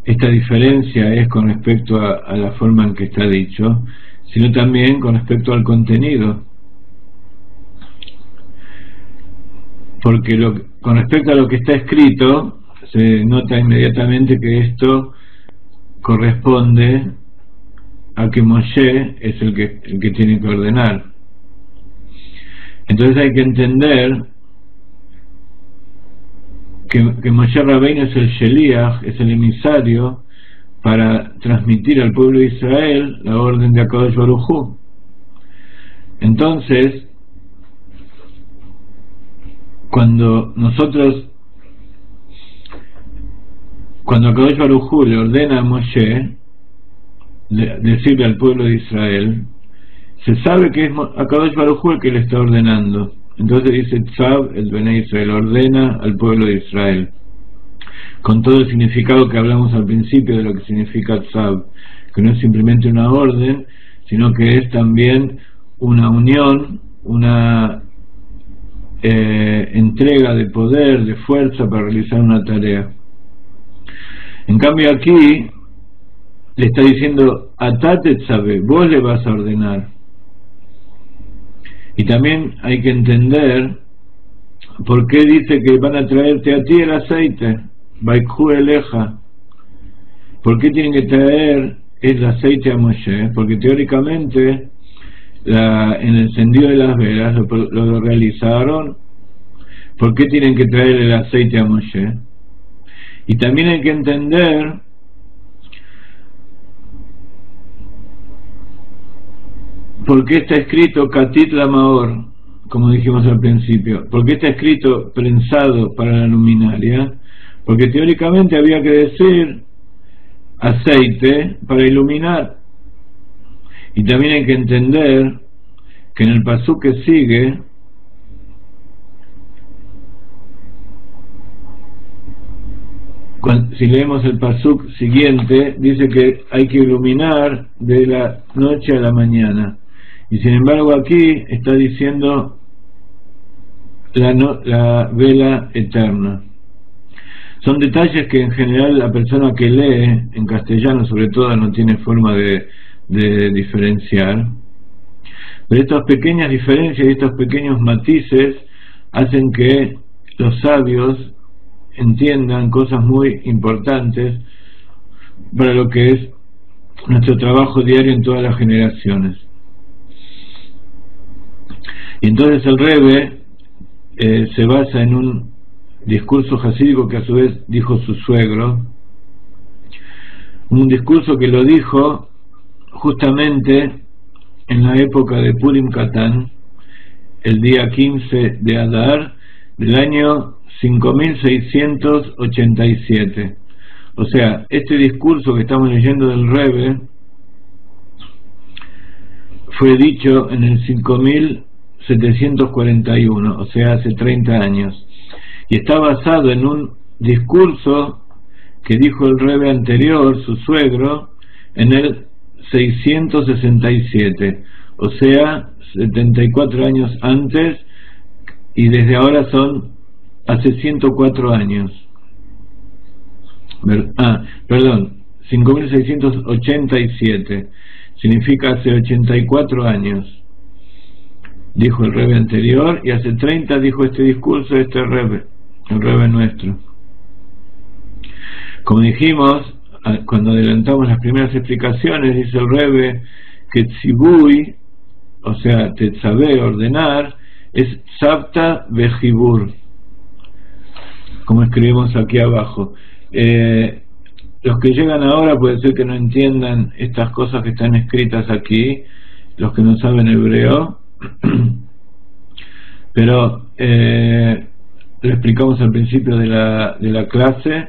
esta diferencia es con respecto a la forma en que está dicho, sino también con respecto al contenido. Porque con respecto a lo que está escrito, se nota inmediatamente que esto corresponde a que Moshe es el que tiene que ordenar. Entonces hay que entender que Moshe Rabbeinu es el Sheliach, es el emisario para transmitir al pueblo de Israel la orden de Akadosh Baruj Hu. Entonces, cuando Akadosh Baruj Hu le ordena a Moshe decirle al pueblo de Israel, se sabe que es Akadosh Baruj Hu el que le está ordenando. Entonces dice Tzav el Bene Israel, ordena al pueblo de Israel, con todo el significado que hablamos al principio de lo que significa Tzav, que no es simplemente una orden, sino que es también una unión, una entrega de poder, de fuerza para realizar una tarea. En cambio aquí le está diciendo Atate Tzavé, vos le vas a ordenar. Y también hay que entender por qué dice que van a traerte a ti el aceite, Baikhu Eleja. ¿Por qué tienen que traer el aceite a Moshe? Porque teóricamente en el encendido de las velas lo realizaron. ¿Por qué tienen que traer el aceite a Moshe? Y también hay que entender ¿por qué está escrito Katit Lamaor? Como dijimos al principio. ¿Por qué está escrito prensado para la luminaria? Porque teóricamente había que decir aceite para iluminar. Y también hay que entender que en el pasuk que sigue, si leemos el pasuk siguiente, dice que hay que iluminar de la noche a la mañana. Y sin embargo aquí está diciendo la vela eterna. Son detalles que en general la persona que lee en castellano sobre todo no tiene forma de diferenciar, pero estas pequeñas diferencias y estos pequeños matices hacen que los sabios entiendan cosas muy importantes para lo que es nuestro trabajo diario en todas las generaciones. Y entonces el Rebbe se basa en un discurso jasídico que a su vez dijo su suegro, un discurso que lo dijo justamente en la época de Purim Katán, el día 15 de Adar del año 5687. O sea, este discurso que estamos leyendo del Rebbe fue dicho en el 5741, o sea, hace 30 años, y está basado en un discurso que dijo el Rebbe anterior, su suegro, en el 667, o sea, 74 años antes, y desde ahora son hace 104 años. Perdón, 5687 significa hace 84 años, dijo el Rebbe anterior, y hace 30 dijo este discurso este Rebbe, el Rebbe nuestro. Como dijimos cuando adelantamos las primeras explicaciones, dice el Rebbe que tzibui, o sea, tetzabé, ordenar, es tzavta vejibur, como escribimos aquí abajo. Los que llegan ahora puede ser que no entiendan estas cosas que están escritas aquí, los que no saben hebreo, pero lo explicamos al principio de la clase,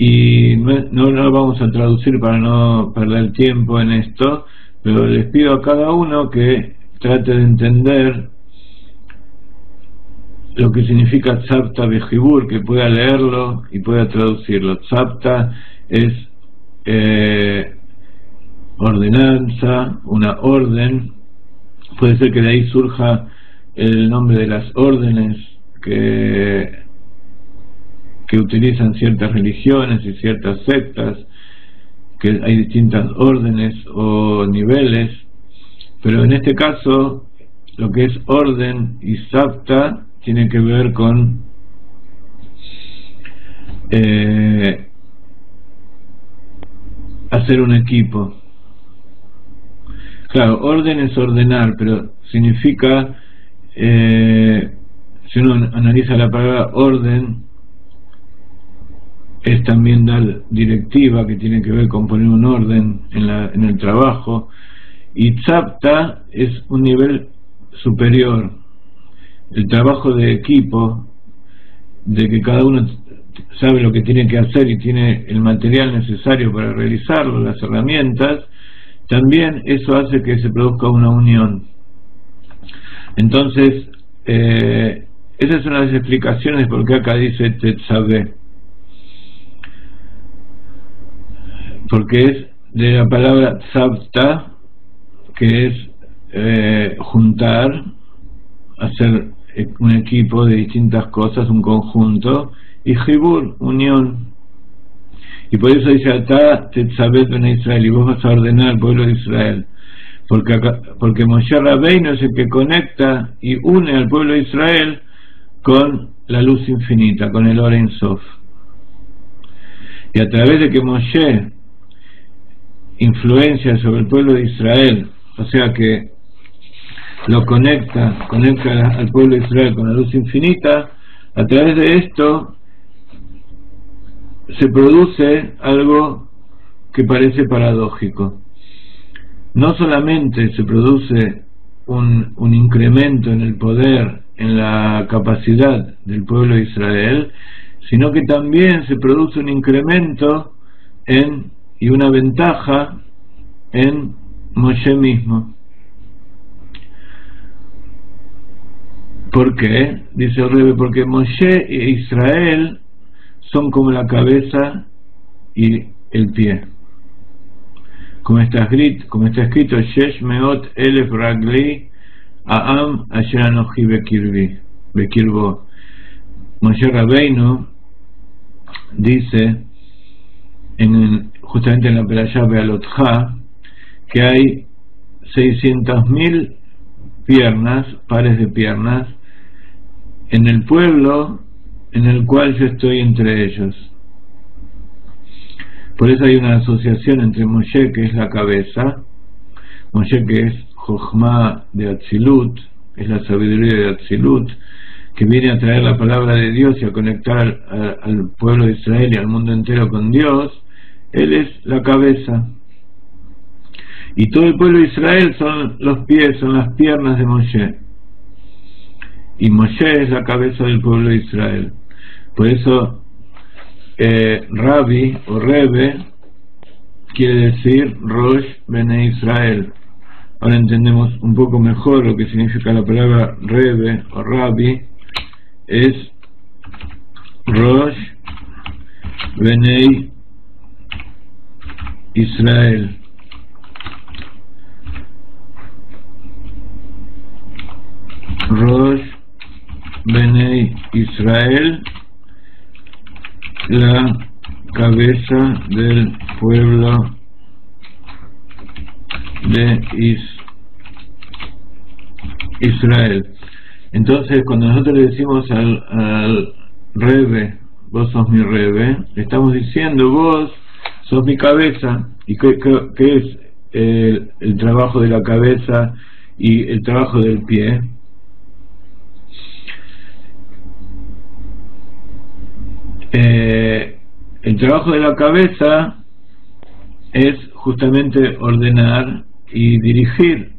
y no lo vamos a traducir para no perder tiempo en esto, pero les pido a cada uno que trate de entender lo que significa Tzavta Bejibur, que pueda leerlo y pueda traducirlo. Tzavta es ordenanza, una orden. Puede ser que de ahí surja el nombre de las órdenes que utilizan ciertas religiones y ciertas sectas, que hay distintas órdenes o niveles, pero en este caso lo que es orden y Tzavta tiene que ver con hacer un equipo. Claro, orden es ordenar, pero significa, si uno analiza la palabra orden, es también dar directiva, que tiene que ver con poner un orden en el trabajo, y Tzavta es un nivel superior, el trabajo de equipo, de que cada uno sabe lo que tiene que hacer y tiene el material necesario para realizarlo, las herramientas. También eso hace que se produzca una unión. Entonces, esa es una de las explicaciones por qué acá dice Tetzaveh, porque es de la palabra Tzavta, que es juntar, hacer un equipo de distintas cosas, un conjunto, y Jibur, unión. Y por eso dice Atá Tetzaveh Bnei Israel, y vos vas a ordenar al pueblo de Israel, porque Moshe Rabbeinu es el que conecta y une al pueblo de Israel con la luz infinita, con el Or Ein Sof. Y a través de que Moshe influencia sobre el pueblo de Israel, o sea que lo conecta al pueblo de Israel con la luz infinita, a través de esto se produce algo que parece paradójico. No solamente se produce un incremento en el poder, en la capacidad del pueblo de Israel, sino que también se produce un incremento y una ventaja en Moshe mismo. ¿Por qué? Dice el Rebbe, porque Moshe e Israel son como la cabeza y el pie. Como está escrito, Shesh Meot Elef Ragli Aam Asher Anochi Bekirbo. Moshe Rabbeinu dice justamente en la Perashá Bealotja que hay 600.000 piernas, pares de piernas, en el pueblo en el cual yo estoy entre ellos. Por eso hay una asociación entre Moshe, que es la cabeza, Moshe, que es Jochma de Atzilut, es la sabiduría de Atzilut, que viene a traer la palabra de Dios y a conectar al pueblo de Israel y al mundo entero con Dios. Él es la cabeza, y todo el pueblo de Israel son los pies, son las piernas de Moshe, y Moshe es la cabeza del pueblo de Israel. Por eso Rabbi o Rebbe quiere decir Rosh Bnei Israel. Ahora entendemos un poco mejor lo que significa la palabra Rebbe o Rabbi. Es Rosh Bnei Israel. Rosh Bnei Israel, la cabeza del pueblo de Israel. Entonces, cuando nosotros le decimos al Rebbe, vos sos mi Rebbe, le estamos diciendo, vos sos mi cabeza. ¿Y qué es el trabajo de la cabeza y el trabajo del pie? El trabajo de la cabeza es justamente ordenar y dirigir,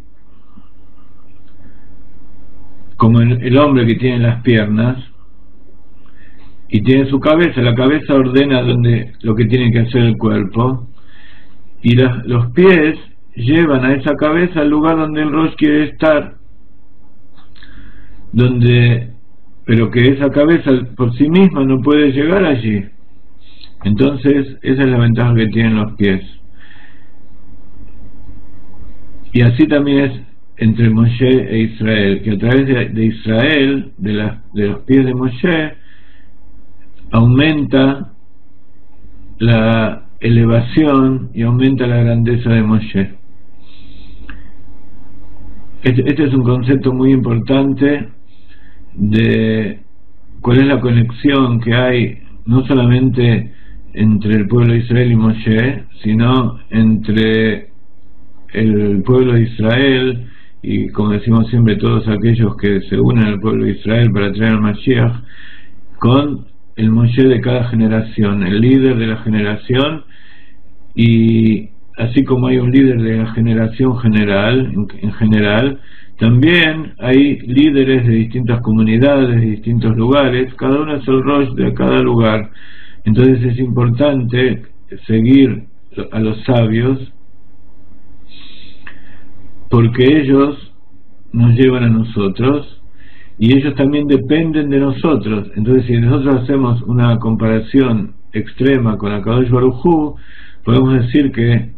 como el hombre que tiene las piernas, y tiene su cabeza. La cabeza ordena lo que tiene que hacer el cuerpo, y los pies llevan a esa cabeza al lugar donde el Rosh quiere estar, pero que esa cabeza por sí misma no puede llegar allí. Entonces esa es la ventaja que tienen los pies. Y así también es entre Moshe e Israel, que a través de Israel, de los pies de Moshe, aumenta la elevación y aumenta la grandeza de Moshe. Este es un concepto muy importante de cuál es la conexión que hay no solamente entre el pueblo de Israel y Moshe, sino entre el pueblo de Israel y, como decimos siempre, todos aquellos que se unen al pueblo de Israel para traer al Mashiach, con el Moshe de cada generación, el líder de la generación. Y así como hay un líder de la generación general, en general, también hay líderes de distintas comunidades, de distintos lugares. Cada uno es el Rosh de cada lugar. Entonces es importante seguir a los sabios, porque ellos nos llevan a nosotros y ellos también dependen de nosotros. Entonces, si nosotros hacemos una comparación extrema con Akadosh Baruj Hu, podemos decir que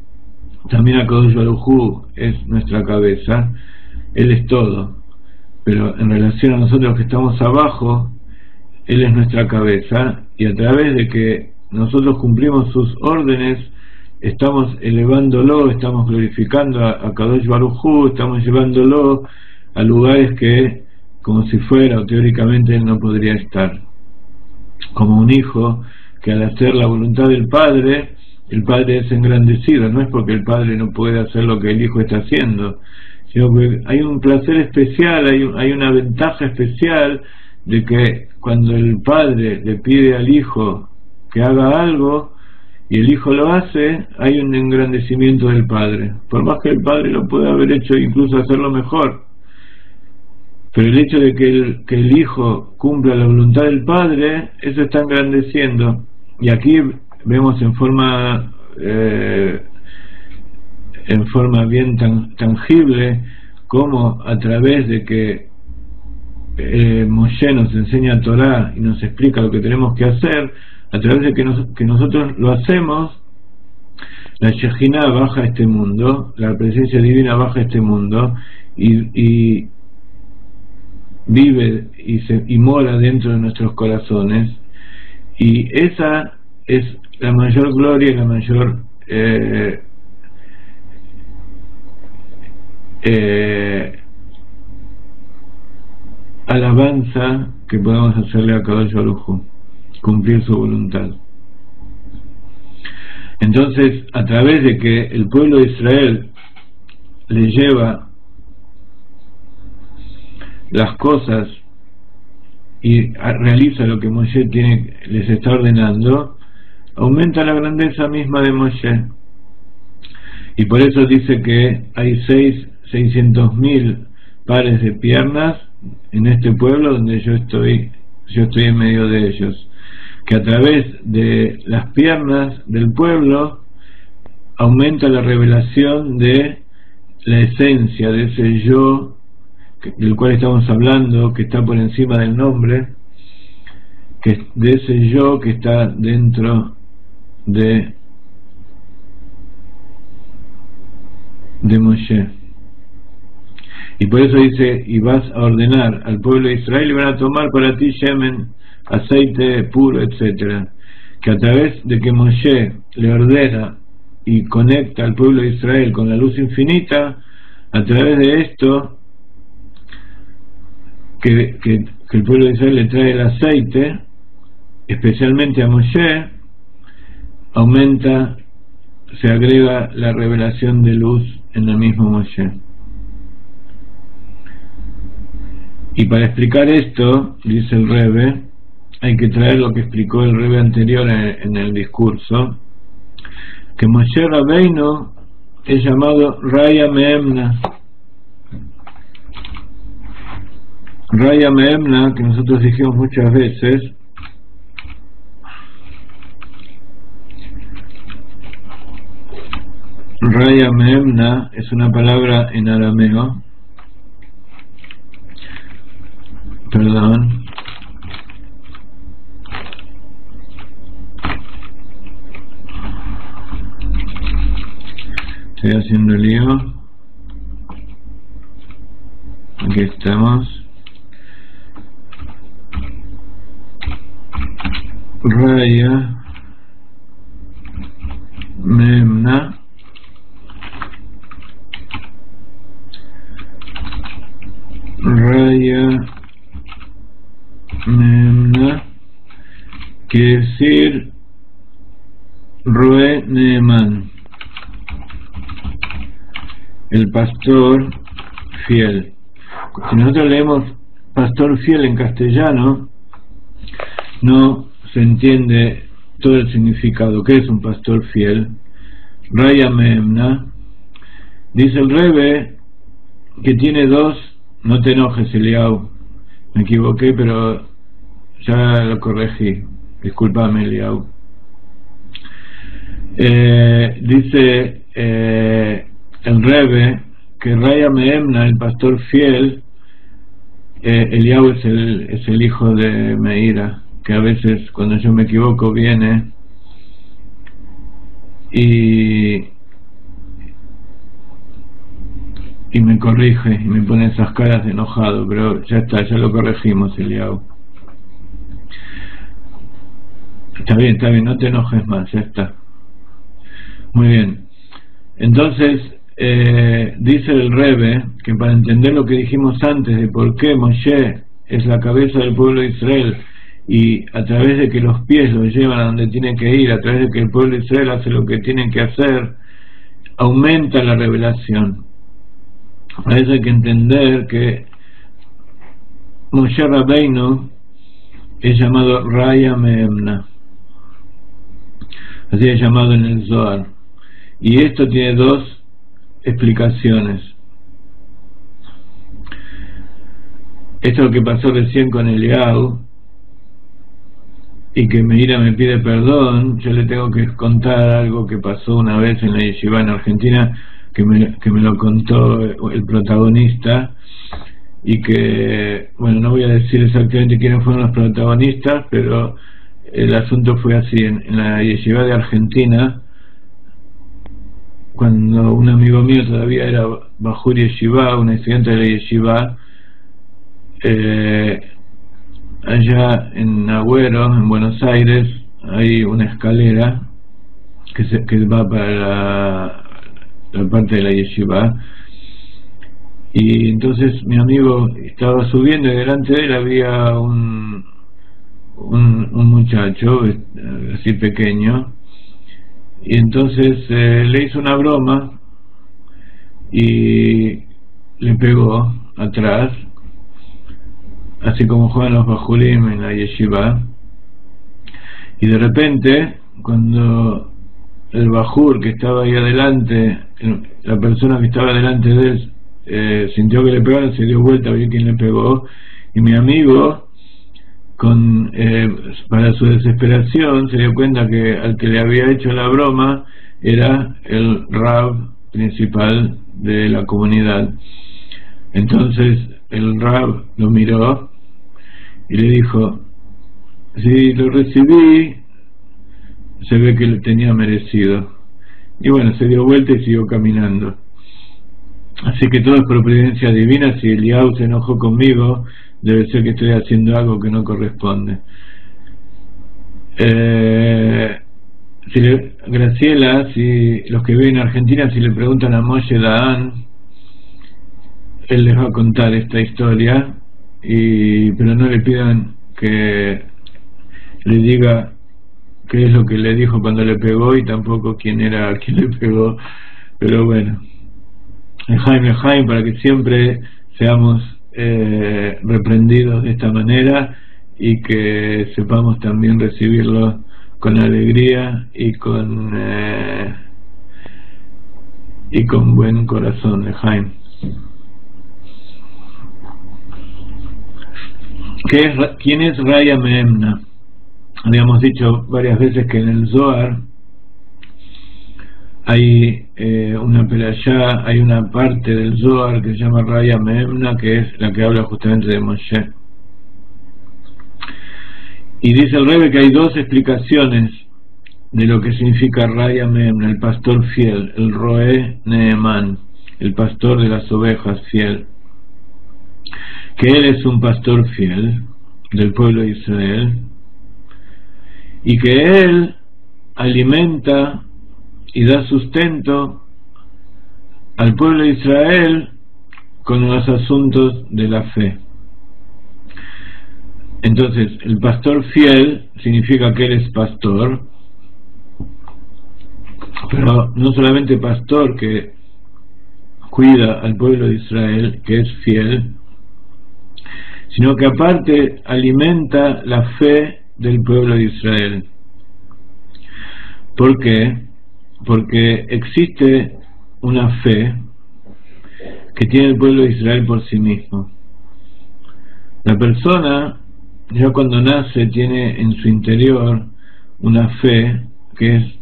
también Akadosh Baruj Hu es nuestra cabeza, Él es todo, pero en relación a nosotros que estamos abajo, Él es nuestra cabeza, y a través de que nosotros cumplimos sus órdenes, estamos elevándolo, estamos glorificando a Kadosh Baruj Hu, estamos llevándolo a lugares que, como si fuera, o teóricamente, él no podría estar. Como un hijo que al hacer la voluntad del padre, el padre es engrandecido. No es porque el padre no puede hacer lo que el hijo está haciendo, sino que hay un placer especial, hay una ventaja especial de que cuando el padre le pide al hijo que haga algo y el hijo lo hace, hay un engrandecimiento del padre, por más que el padre lo pueda haber hecho, incluso hacerlo mejor. Pero el hecho de que el hijo cumpla la voluntad del padre, eso está engrandeciendo. Y aquí vemos en forma bien tangible cómo, a través de que Moshe nos enseña Torah y nos explica lo que tenemos que hacer, a través de que nosotros lo hacemos, la Shejinah baja a este mundo, la presencia divina baja a este mundo y vive y mora dentro de nuestros corazones, y esa es la mayor gloria y la mayor alabanza que podamos hacerle a Kadosh Baruj Hu, cumplir su voluntad. Entonces, a través de que el pueblo de Israel le lleva las cosas y realiza lo que Moshe les está ordenando, aumenta la grandeza misma de Moshe. Y por eso dice que hay 600.000 pares de piernas en este pueblo donde yo estoy en medio de ellos, que a través de las piernas del pueblo aumenta la revelación de la esencia de ese yo del cual estamos hablando, que está por encima del nombre, de ese yo que está dentro de Moshe. Y por eso dice: y vas a ordenar al pueblo de Israel y van a tomar para ti shemen, aceite puro, etcétera. Que a través de que Moshe le ordena y conecta al pueblo de Israel con la luz infinita, a través de esto que el pueblo de Israel le trae el aceite, especialmente a Moshe, aumenta, se agrega la revelación de luz en el mismo Moshe. Y para explicar esto, dice el Rebbe, hay que traer lo que explicó el Rebbe anterior en el discurso, que Moshe Rabbeinu es llamado Raya Meemna. Raya Meemna, que nosotros dijimos muchas veces, Raya Memna es una palabra en arameo. Perdón. Estoy haciendo lío. Aquí estamos. Raya Memna Raya Memna quiere decir Roe Neeman, el pastor fiel. Si nosotros leemos pastor fiel en castellano, no se entiende todo el significado. ¿Qué es un pastor fiel? Raya Memna, dice el Rebbe que tiene dos. No te enojes, Eliau, me equivoqué, pero ya lo corregí. Discúlpame, Eliau. Dice el Rebbe que Raya Memna, el pastor fiel, Eliau es el hijo de Meira, que a veces cuando yo me equivoco viene y me corrige y me pone esas caras de enojado, pero ya está, ya lo corregimos, Eliau. Está bien, no te enojes más, ya está. Muy bien. Entonces, dice el Rebbe que para entender lo que dijimos antes de por qué Moshe es la cabeza del pueblo de Israel, y a través de que los pies lo llevan a donde tienen que ir, a través de que el pueblo de Israel hace lo que tienen que hacer, aumenta la revelación. Para eso hay que entender que Moshe Rabbeinu es llamado Raya Memna, así es llamado en el Zohar, y esto tiene dos explicaciones. Esto es lo que pasó recién con Eliau, y que Meira me pide perdón. Yo le tengo que contar algo que pasó una vez en la yeshiva en Argentina, que me lo contó el protagonista, y que, bueno, no voy a decir exactamente quiénes fueron los protagonistas, pero el asunto fue así. En la yeshiva de Argentina, cuando un amigo mío todavía era Bajur Yeshiva, un estudiante de la yeshiva, allá en Agüero, en Buenos Aires, hay una escalera que va para la parte de la yeshiva, y entonces mi amigo estaba subiendo y delante de él había un muchacho así pequeño, y entonces le hizo una broma y le pegó atrás, así como juegan los bajurim en la yeshiva, y de repente cuando el bajur que estaba ahí adelante, la persona que estaba delante de él, sintió que le pegaron, se dio vuelta a ver quién le pegó, y mi amigo, para su desesperación, se dio cuenta que al que le había hecho la broma era el rab principal de la comunidad. Entonces el rab lo miró y le dijo: si lo recibí, se ve que lo tenía merecido. Y bueno, se dio vuelta y siguió caminando. Así que todo es por providencia divina. Si Eliau se enojó conmigo, debe ser que estoy haciendo algo que no corresponde. Graciela, si los que viven en Argentina, si le preguntan a Moshe Dayan, él les va a contar esta historia, pero no le pidan que le diga qué es lo que le dijo cuando le pegó, y tampoco quién era quien le pegó. Pero bueno, Jaime, para que siempre seamos reprendidos de esta manera, y que sepamos también recibirlo con alegría y con buen corazón, Jaime. ¿Quién es Raya Memna? Habíamos dicho varias veces que en el Zohar Hay una perashá, hay una parte del Zohar que se llama Raya Memna, que es la que habla justamente de Moshe. Y dice el Rebbe que hay dos explicaciones de lo que significa Raya Memna, el pastor fiel, el Roe Neeman, el pastor de las ovejas fiel. Que él es un pastor fiel del pueblo de Israel y que él alimenta y da sustento al pueblo de Israel con los asuntos de la fe. Entonces, el pastor fiel significa que él es pastor, pero no solamente pastor que cuida al pueblo de Israel, que es fiel, sino que aparte alimenta la fe del pueblo de Israel. ¿Por qué? Porque existe una fe que tiene el pueblo de Israel por sí mismo. La persona ya cuando nace tiene en su interior una fe que es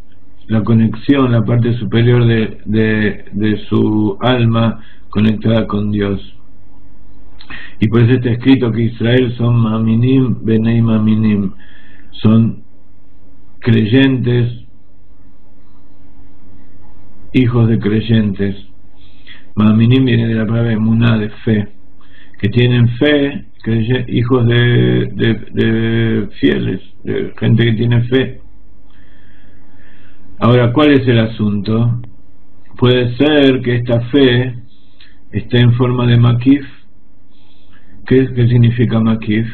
la conexión, la parte superior de su alma conectada con Dios. Y por eso está escrito que Israel son Maminim Benei Maminim, son creyentes, hijos de creyentes. Maminim viene de la palabra emuná, de fe, que tienen fe, hijos de fieles, de gente que tiene fe. Ahora, ¿cuál es el asunto? Puede ser que esta fe esté en forma de makif. ¿Qué significa makif?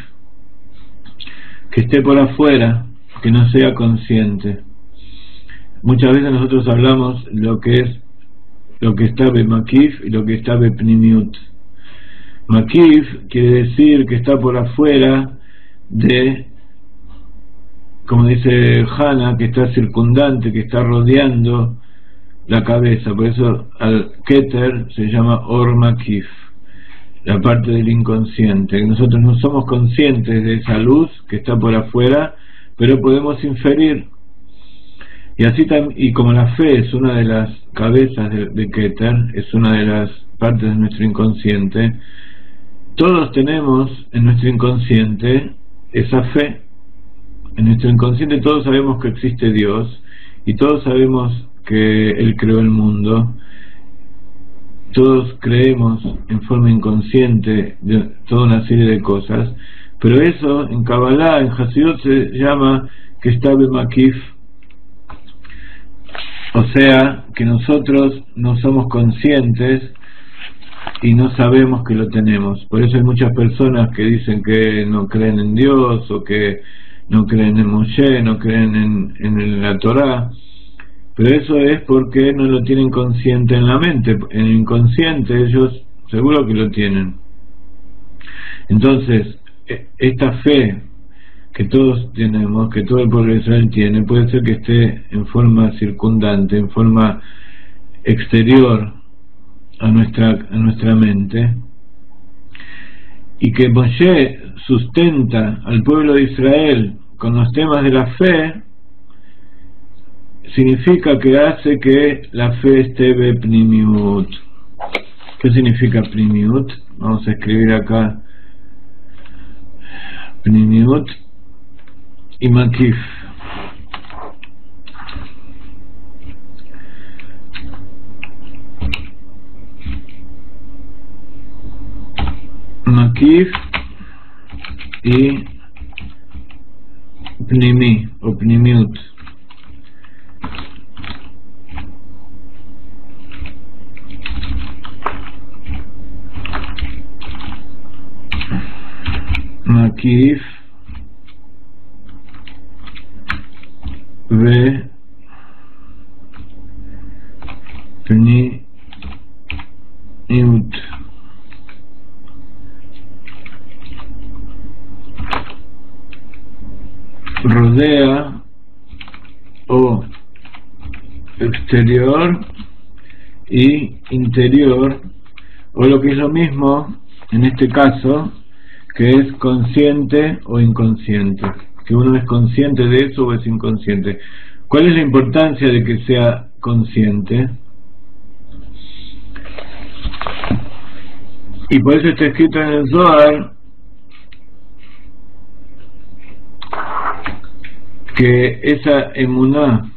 Que esté por afuera, que no sea consciente. Muchas veces nosotros hablamos lo que está be makif y lo que está be pnimiut. Makif quiere decir que está por afuera de, como dice Hannah, que está circundante, que está rodeando la cabeza. Por eso al Keter se llama Or Makif, la parte del inconsciente. Nosotros no somos conscientes de esa luz que está por afuera, pero podemos inferir. Y así y como la fe es una de las cabezas de Keter, es una de las partes de nuestro inconsciente, todos tenemos en nuestro inconsciente esa fe. En nuestro inconsciente todos sabemos que existe Dios y todos sabemos que Él creó el mundo. Todos creemos en forma inconsciente de toda una serie de cosas, pero eso en Kabbalah, en Hasidut se llama que está bemakif, o sea que nosotros no somos conscientes y no sabemos que lo tenemos. Por eso hay muchas personas que dicen que no creen en Dios, o que no creen en Moshe, no creen en la Torá, pero eso es porque no lo tienen consciente en la mente. En el inconsciente ellos seguro que lo tienen. Entonces, esta fe que todos tenemos, que todo el pueblo de Israel tiene, puede ser que esté en forma circundante, en forma exterior a nuestra mente, y que Moshe sustenta al pueblo de Israel con los temas de la fe, significa que hace que la fe esté bepnimiut. ¿Qué significa pnimiut? Vamos a escribir acá pnimiut y makif. Makif y pnimi o pnimiut. Makif ve pnimiut. Rodea o exterior y interior, o lo que es lo mismo en este caso, que es consciente o inconsciente, que uno es consciente de eso o es inconsciente. ¿Cuál es la importancia de que sea consciente, y por eso está escrito en el Zohar que esa emuná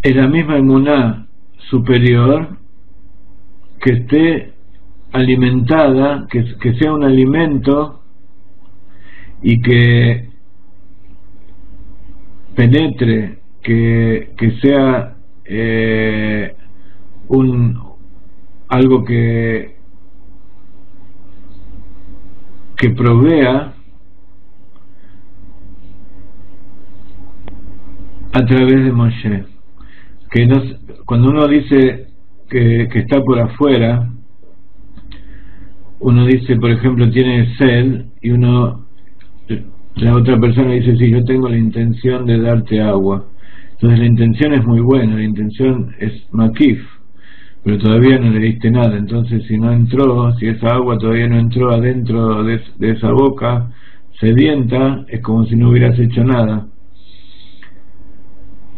es la misma emuná superior que esté alimentada, que sea un alimento y que penetre, que sea algo que provea a través de Moshe. Cuando uno dice que está por afuera, uno dice, por ejemplo, tiene sed, y la otra persona dice, sí, yo tengo la intención de darte agua. Entonces la intención es muy buena, la intención es makif, pero todavía no le diste nada. Entonces si esa agua todavía no entró adentro de esa boca sedienta, es como si no hubieras hecho nada.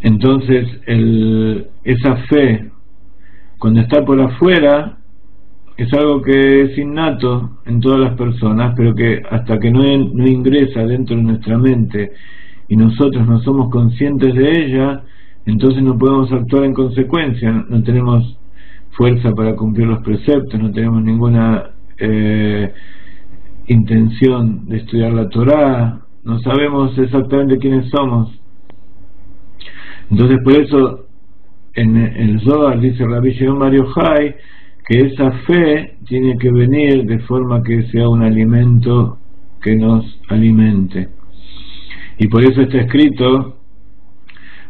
Entonces esa fe, cuando está por afuera, es algo que es innato en todas las personas, pero que hasta que no ingresa dentro de nuestra mente y nosotros no somos conscientes de ella, entonces no podemos actuar en consecuencia. No tenemos fuerza para cumplir los preceptos, no tenemos ninguna intención de estudiar la Torá, no sabemos exactamente quiénes somos. Entonces por eso en el Zohar dice Rabbi Shimon Bar Yochai que esa fe tiene que venir de forma que sea un alimento que nos alimente, y por eso está escrito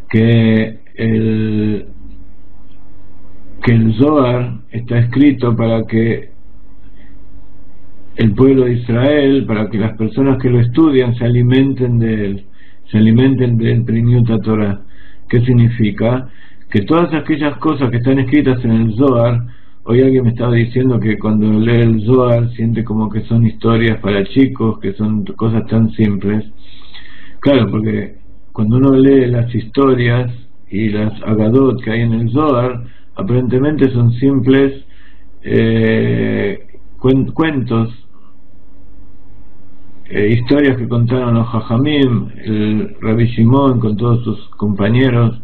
que el Zohar está escrito para que el pueblo de Israel, para que las personas que lo estudian se alimenten de él, se alimenten del Primiut Torah. ¿Qué significa? Que todas aquellas cosas que están escritas en el Zohar, hoy alguien me estaba diciendo que cuando lee el Zohar siente como que son historias para chicos, que son cosas tan simples. Claro, porque cuando uno lee las historias y las agadot que hay en el Zohar, aparentemente son simples cuentos, historias que contaron los Jajamim, el Rabbi Shimon con todos sus compañeros.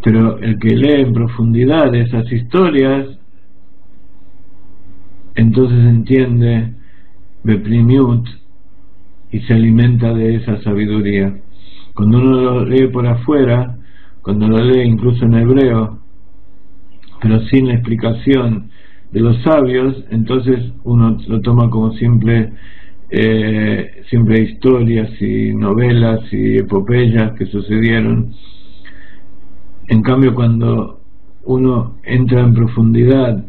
Pero el que lee en profundidad esas historias, entonces entiende Beprimiut y se alimenta de esa sabiduría. Cuando uno lo lee por afuera, cuando lo lee incluso en hebreo, pero sin la explicación de los sabios, entonces uno lo toma como simple historias y novelas y epopeyas que sucedieron. En cambio, cuando uno entra en profundidad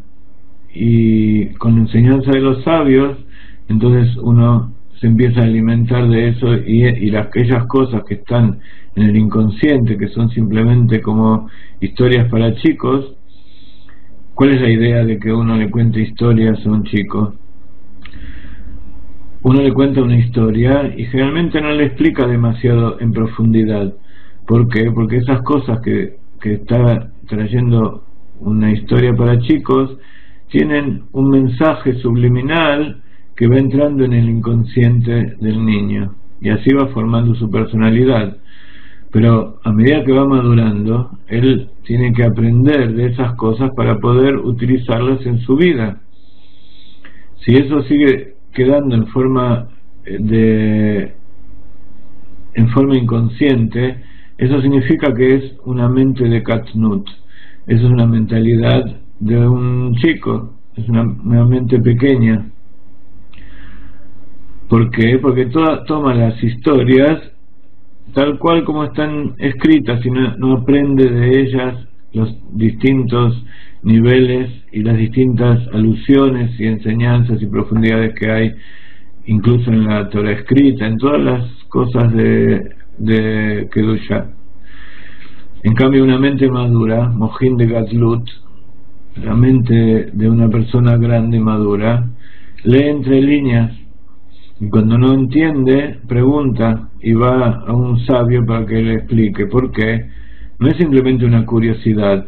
y con la enseñanza de los sabios, entonces uno se empieza a alimentar de eso, y aquellas cosas que están en el inconsciente, que son simplemente como historias para chicos. ¿Cuál es la idea de que uno le cuente historias a un chico? Uno le cuenta una historia y generalmente no le explica demasiado en profundidad. ¿Por qué? Porque esas cosas que está trayendo una historia para chicos tienen un mensaje subliminal que va entrando en el inconsciente del niño, y así va formando su personalidad. Pero a medida que va madurando, él tiene que aprender de esas cosas para poder utilizarlas en su vida. Si eso sigue quedando en forma inconsciente, eso significa que es una mente de Katnut. Eso es una mentalidad de un chico, es una mente pequeña. ¿Por qué? Porque toma las historias tal cual como están escritas y no aprende de ellas los distintos niveles y las distintas alusiones y enseñanzas y profundidades que hay, incluso en la Torah escrita, en todas las cosas de Kedusha. En cambio, una mente madura, Mohin de Gatlut, la mente de una persona grande y madura, lee entre líneas Y cuando no entiende, pregunta y va a un sabio para que le explique por qué. No es simplemente una curiosidad,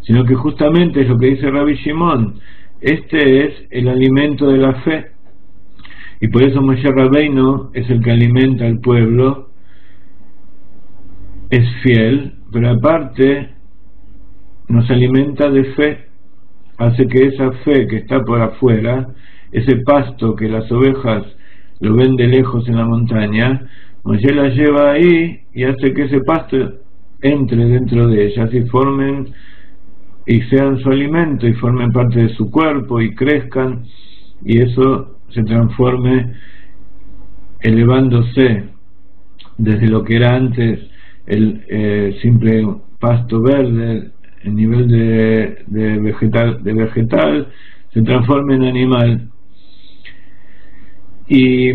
sino que justamente es lo que dice Rabbi Shimon. Este es el alimento de la fe, y por eso Moshe Rabbeinu es el que alimenta al pueblo, es fiel, pero aparte nos alimenta de fe, hace que esa fe que está por afuera, ese pasto que las ovejas lo ven de lejos en la montaña, Moshe la lleva ahí y hace que ese pasto entre dentro de ellas y formen y sean su alimento y formen parte de su cuerpo y crezcan, y eso se transforme elevándose desde lo que era antes el simple pasto verde, el nivel de vegetal se transforma en animal. Y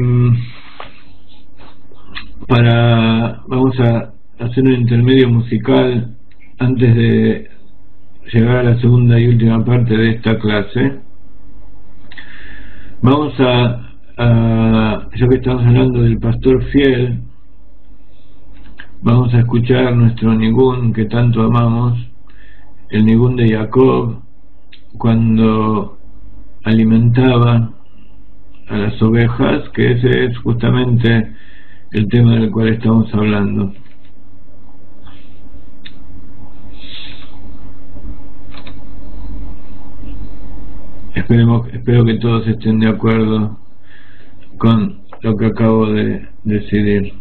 vamos a hacer un intermedio musical antes de llegar a la segunda y última parte de esta clase. Vamos ya que estamos hablando del pastor fiel, vamos a escuchar nuestro nigún que tanto amamos, el nigún de Jacob, cuando alimentaba a las ovejas, que ese es justamente el tema del cual estamos hablando. Espero que todos estén de acuerdo con lo que acabo de decidir.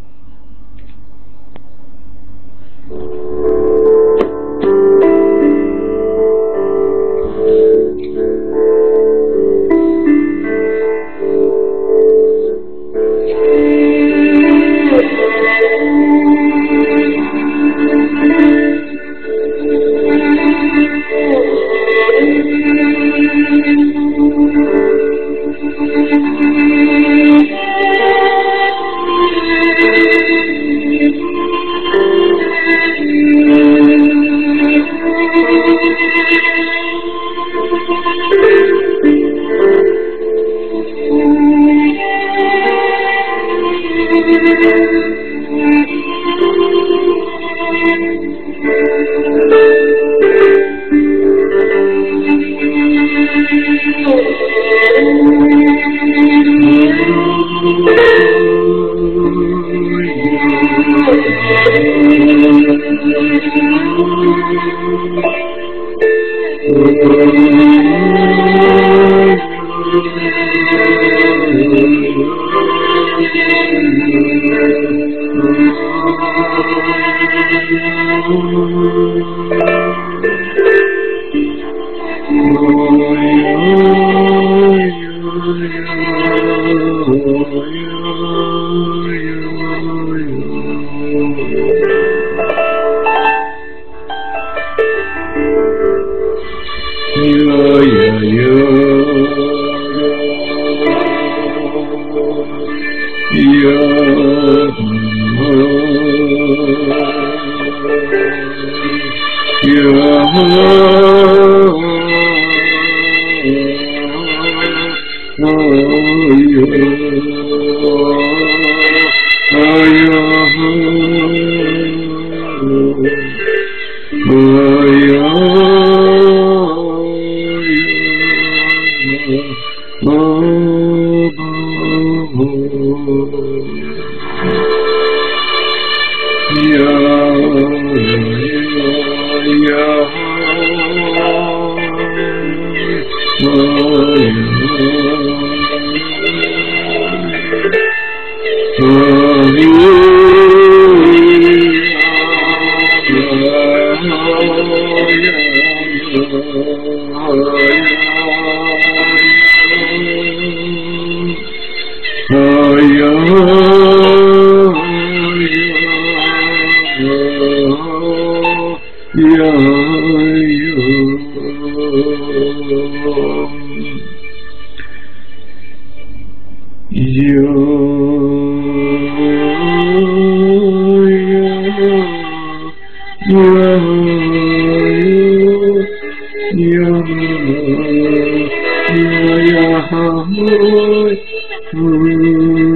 Yeah.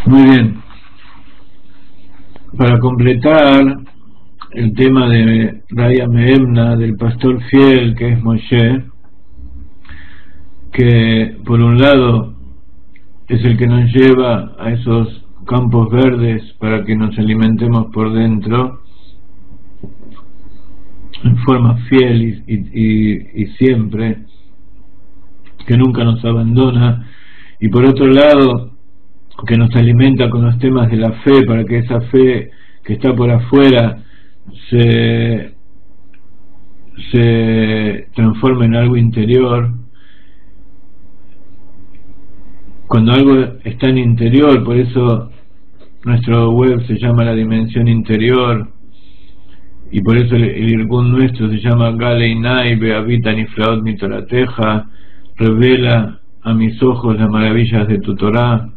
Muy bien. Para completar el tema de Raya Meemna, del pastor fiel que es Moshe, que por un lado es el que nos lleva a esos campos verdes para que nos alimentemos por dentro en forma fiel y siempre, que nunca nos abandona, y por otro lado que nos alimenta con los temas de la fe, para que esa fe que está por afuera se transforme en algo interior. Cuando algo está en interior, por eso nuestro web se llama La Dimensión Interior, y por eso el irgun nuestro se llama Galeinai Beavita Niflaot Mitorateja, revela a mis ojos las maravillas de tu Torah,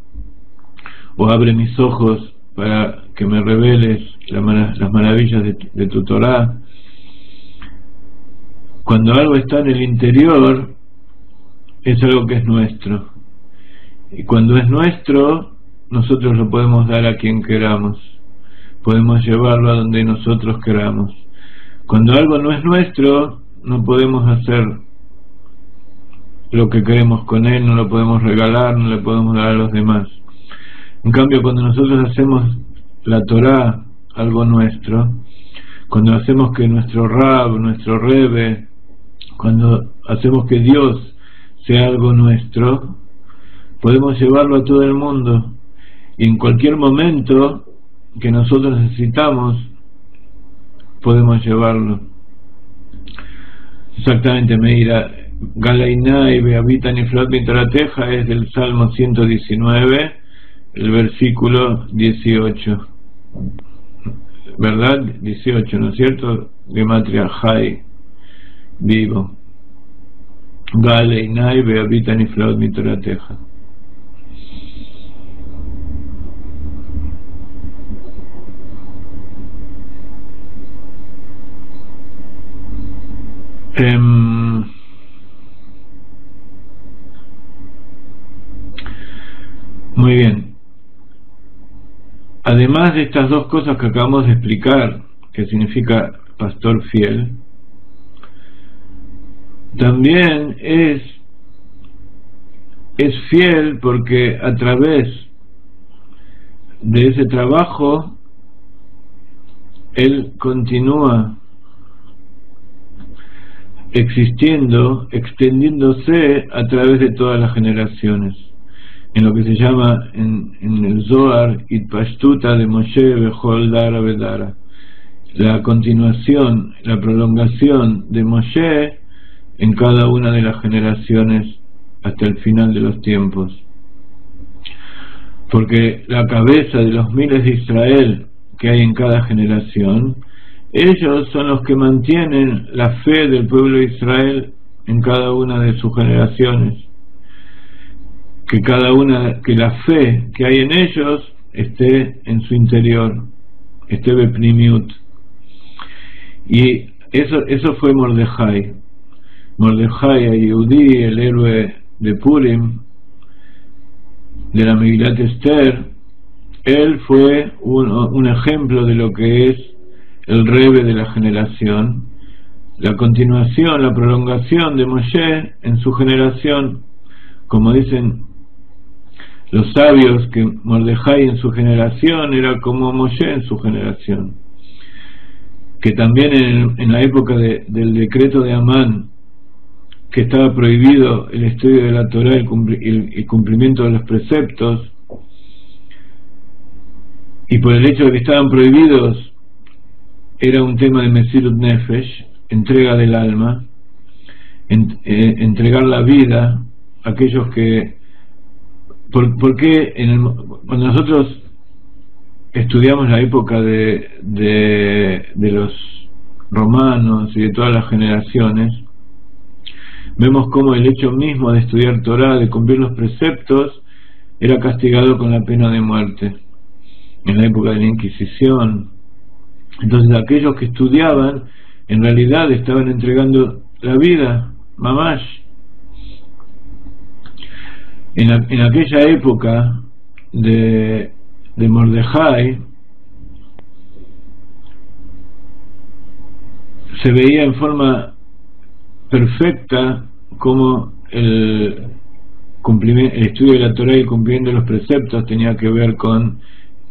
o abre mis ojos para que me reveles las maravillas de tu Torah. Cuando algo está en el interior, es algo que es nuestro, y cuando es nuestro, nosotros lo podemos dar a quien queramos, podemos llevarlo a donde nosotros queramos. Cuando algo no es nuestro, no podemos hacer lo que queremos con él, no lo podemos regalar, no le podemos dar a los demás. En cambio, cuando nosotros hacemos la Torá algo nuestro, cuando hacemos que nuestro Rab, nuestro Rebbe, cuando hacemos que Dios sea algo nuestro, podemos llevarlo a todo el mundo, y en cualquier momento que nosotros necesitamos podemos llevarlo. Exactamente, Meira, Galainai Beavita Niflot Mitorateja es del Salmo 119, el versículo 18, ¿verdad? 18, ¿no es cierto? Gematria Jai, vivo. Galainai Beavita Niflot Mitorateja. Muy bien. Además de estas dos cosas que acabamos de explicar, que significa pastor fiel, también es fiel porque a través de ese trabajo él continúa existiendo, extendiéndose a través de todas las generaciones, en lo que se llama en el Zohar Itpashtuta de Moshe Bechol Dara Bedara, la continuación, la prolongación de Moshe en cada una de las generaciones hasta el final de los tiempos, porque la cabeza de los miles de Israel que hay en cada generación, ellos son los que mantienen la fe del pueblo de Israel en cada una de sus generaciones, que la fe que hay en ellos esté en su interior, esté bepnimiut. Y eso fue Mordejai, Yehudí, el héroe de Purim, de la Megilat Esther. Él fue un ejemplo de lo que es el Rebbe de la generación, la continuación, la prolongación de Moshe en su generación, como dicen los sabios, que Mordejai en su generación era como Moshe en su generación, que también en la época del decreto de Amán, que estaba prohibido el estudio de la Torá, el cumplimiento de los preceptos, y por el hecho de que estaban prohibidos, era un tema de Mesirut Nefesh, entrega del alma, entregar la vida a aquellos que... porque cuando nosotros estudiamos la época de los romanos y de todas las generaciones, vemos cómo el hecho mismo de estudiar Torá, de cumplir los preceptos, era castigado con la pena de muerte en la época de la Inquisición. Entonces aquellos que estudiaban en realidad estaban entregando la vida, mamash. En aquella época de Mordejai se veía en forma perfecta como el estudio de la Torá y el cumplimiento de los preceptos tenía que ver con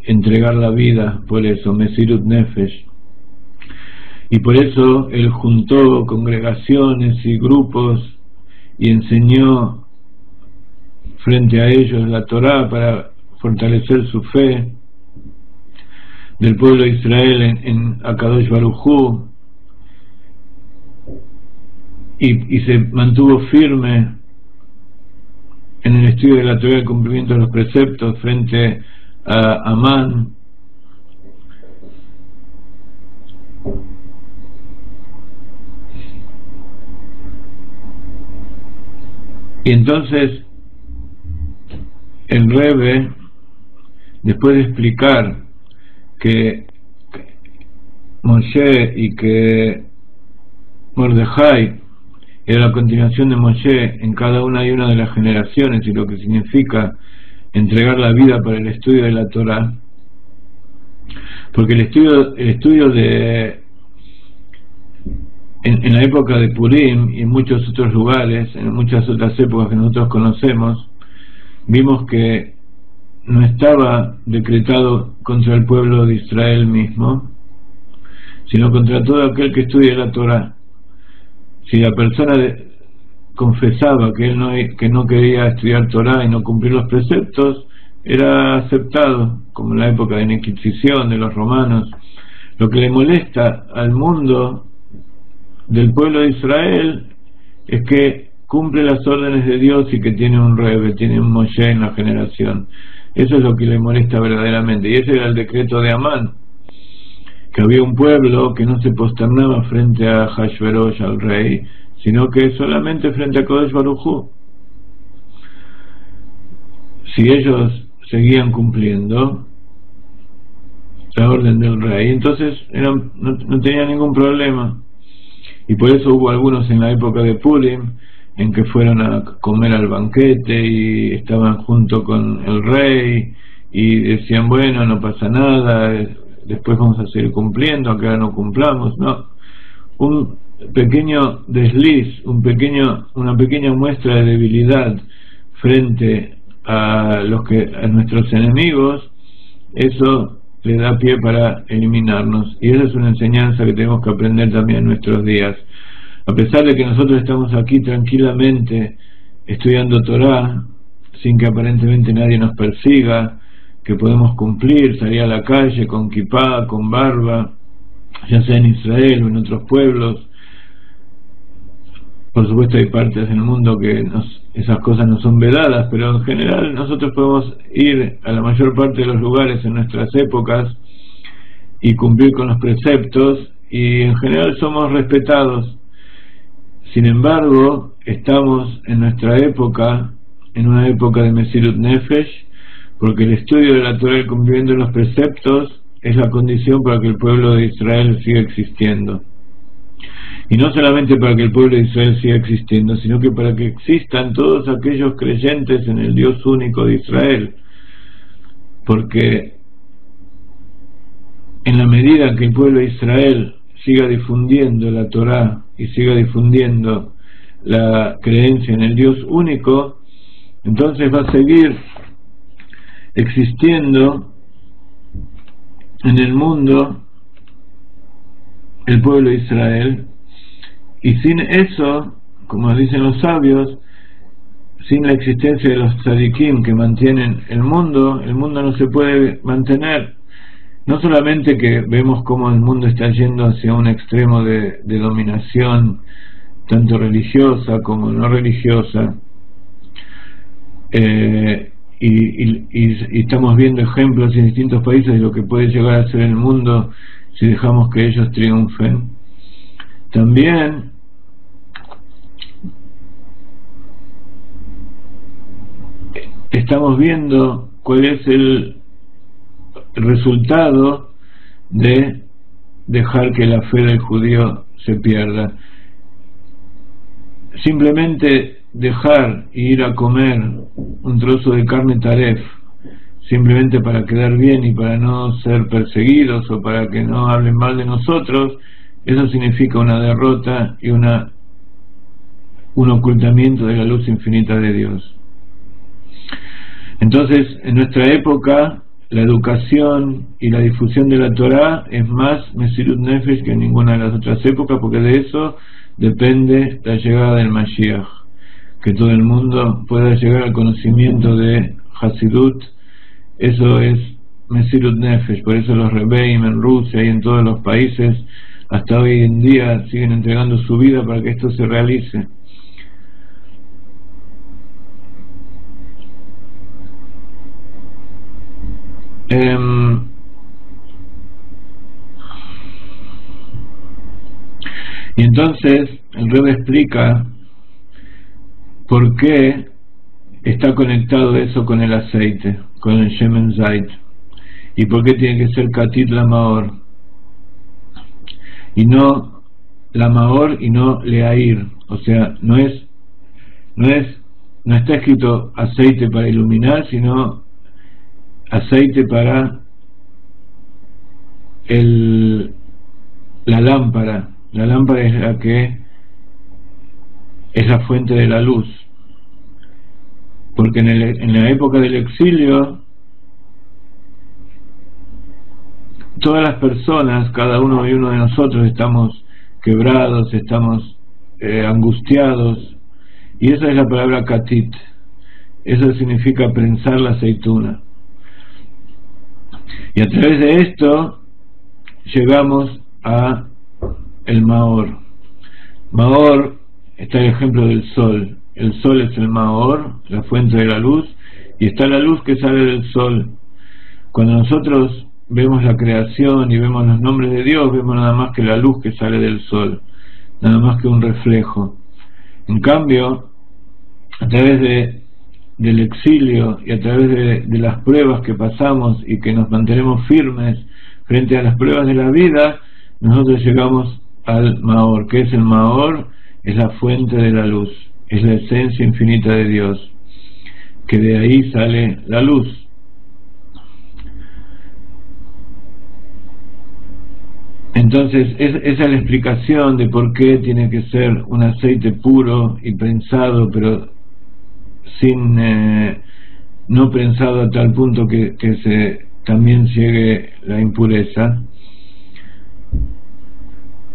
entregar la vida, por eso Mesirut Nefesh, y por eso él juntó congregaciones y grupos y enseñó frente a ellos la Torá para fortalecer su fe del pueblo de Israel en Akadosh Baruj Hu, y se mantuvo firme en el estudio de la Torá y el cumplimiento de los preceptos frente a Amán. Y entonces el Rebbe, después de explicar que Moshe y que Mordejai era la continuación de Moshe en cada una y una de las generaciones y lo que significa entregar la vida para el estudio de la Torá, Porque el estudio de en la época de Purim y en muchos otros lugares, en muchas otras épocas que nosotros conocemos, vimos que no estaba decretado contra el pueblo de Israel mismo, sino contra todo aquel que estudia la Torá. Si la persona confesaba que él no quería estudiar Torá y no cumplir los preceptos, era aceptado, como en la época de la Inquisición de los romanos. Lo que le molesta al mundo del pueblo de Israel es que cumple las órdenes de Dios y que tiene un Rebbe, tiene un Moshe en la generación. Eso es lo que le molesta verdaderamente, y ese era el decreto de Amán, que había un pueblo que no se prosternaba frente a Hashverosh, al rey, sino que solamente frente a Kodesh Baruj Hu. Si ellos seguían cumpliendo la orden del rey, entonces no tenían ningún problema. Y por eso hubo algunos en la época de Purim en que fueron a comer al banquete y estaban junto con el rey y decían, bueno, no pasa nada, después vamos a seguir cumpliendo, acá no cumplamos. No, un pequeño desliz, una pequeña muestra de debilidad frente a nuestros enemigos, eso le da pie para eliminarnos, y esa es una enseñanza que tenemos que aprender también en nuestros días. A pesar de que nosotros estamos aquí tranquilamente estudiando Torá, sin que aparentemente nadie nos persiga, que podemos cumplir, salir a la calle con kipá, con barba, ya sea en Israel o en otros pueblos. Por supuesto hay partes del mundo que esas cosas no son vedadas, pero en general nosotros podemos ir a la mayor parte de los lugares en nuestras épocas y cumplir con los preceptos, y en general somos respetados. Sin embargo, estamos en nuestra época, en una época de Mesirut Nefesh, porque el estudio de la Torá y cumpliendo los preceptos es la condición para que el pueblo de Israel siga existiendo. Y no solamente para que el pueblo de Israel siga existiendo, sino que para que existan todos aquellos creyentes en el Dios único de Israel. Porque en la medida que el pueblo de Israel siga difundiendo la Torá y siga difundiendo la creencia en el Dios único, entonces va a seguir existiendo en el mundo el pueblo de Israel. Y sin eso, como dicen los sabios, sin la existencia de los tzadikim que mantienen el mundo no se puede mantener. No solamente que vemos cómo el mundo está yendo hacia un extremo de dominación, tanto religiosa como no religiosa, y estamos viendo ejemplos en distintos países de lo que puede llegar a ser el mundo si dejamos que ellos triunfen. También estamos viendo cuál es el resultado de dejar que la fe del judío se pierda. Simplemente dejar e ir a comer un trozo de carne taref, simplemente para quedar bien y para no ser perseguidos o para que no hablen mal de nosotros, eso significa una derrota y un ocultamiento de la luz infinita de Dios. Entonces, en nuestra época, la educación y la difusión de la Torá es más Mesirut Nefesh que en ninguna de las otras épocas, porque de eso depende la llegada del Mashiach, que todo el mundo pueda llegar al conocimiento de Hasidut. Eso es Mesirut Nefesh. Por eso los Rebbeim en Rusia y en todos los países hasta hoy en día siguen entregando su vida para que esto se realice. Y entonces el Rebbe explica por qué está conectado eso con el aceite, con el Shemen Zait, y por qué tiene que ser Katit la Maor y no la Maor y no Leair. O sea, no está escrito aceite para iluminar, sino aceite para la lámpara. La lámpara es la que es la fuente de la luz, porque en la época del exilio todas las personas, cada uno y uno de nosotros, estamos quebrados, estamos angustiados, y esa es la palabra katit. Eso significa prensar la aceituna, y a través de esto llegamos a el Maor. Maor está el ejemplo del sol. El sol es el Maor, la fuente de la luz, y está la luz que sale del sol. Cuando nosotros vemos la creación y vemos los nombres de Dios, vemos nada más que la luz que sale del sol, nada más que un reflejo. En cambio, a través del exilio y a través de las pruebas que pasamos y que nos mantenemos firmes frente a las pruebas de la vida, nosotros llegamos al Maor. ¿Qué es el Maor? Es la fuente de la luz, es la esencia infinita de Dios, que de ahí sale la luz. Entonces esa es la explicación de por qué tiene que ser un aceite puro y prensado, pero sin no prensado a tal punto que también llegue la impureza.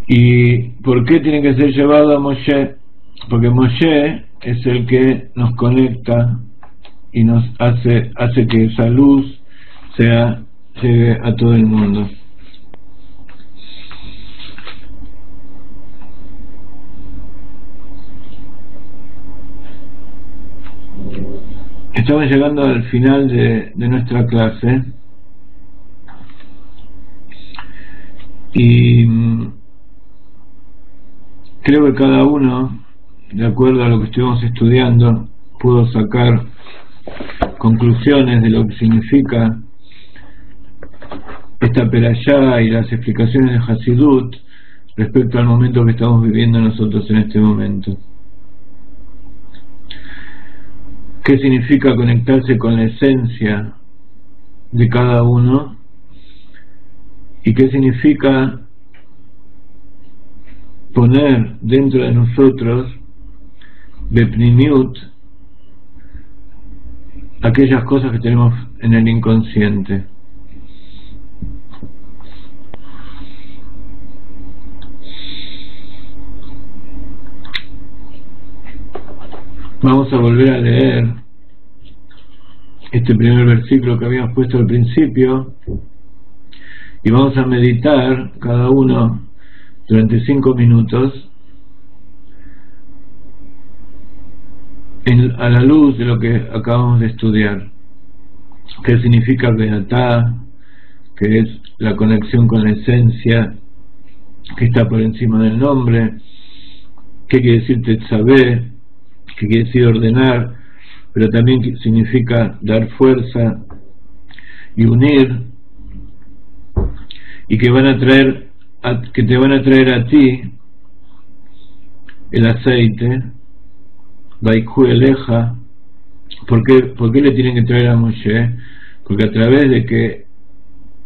¿Y por qué tiene que ser llevado a Moshe? Porque Moshe es el que nos conecta y nos hace que esa luz llegue a todo el mundo. Estamos llegando al final de nuestra clase, y creo que cada uno, de acuerdo a lo que estuvimos estudiando, pudo sacar conclusiones de lo que significa esta perashá y las explicaciones de Hasidut respecto al momento que estamos viviendo nosotros en este momento. ¿Qué significa conectarse con la esencia de cada uno? ¿Y qué significa poner dentro de nosotros bepnimiut, aquellas cosas que tenemos en el inconsciente? Vamos a volver a leer este primer versículo que habíamos puesto al principio, y vamos a meditar cada uno durante 5 minutos a la luz de lo que acabamos de estudiar. ¿Qué significa Beatá? Que es la conexión con la esencia que está por encima del nombre. ¿Qué quiere decir Tetzaveh? Que quiere decir ordenar, pero también significa dar fuerza y unir, y que te van a traer a ti el aceite, Vaikhu Eleja. ¿Por qué le tienen que traer a Moshe? Porque a través de que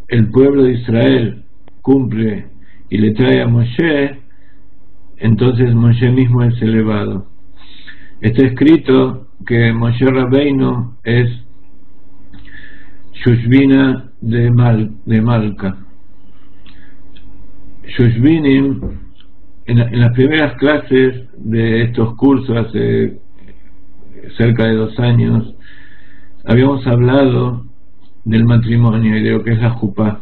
el pueblo de Israel cumple y le trae a Moshe, entonces Moshe mismo es elevado. Está escrito que Moshe Rabbeinu es Shushbina de Malka. Shushbinim, en las primeras clases de estos cursos, hace cerca de 2 años, habíamos hablado del matrimonio y de lo que es la jupá.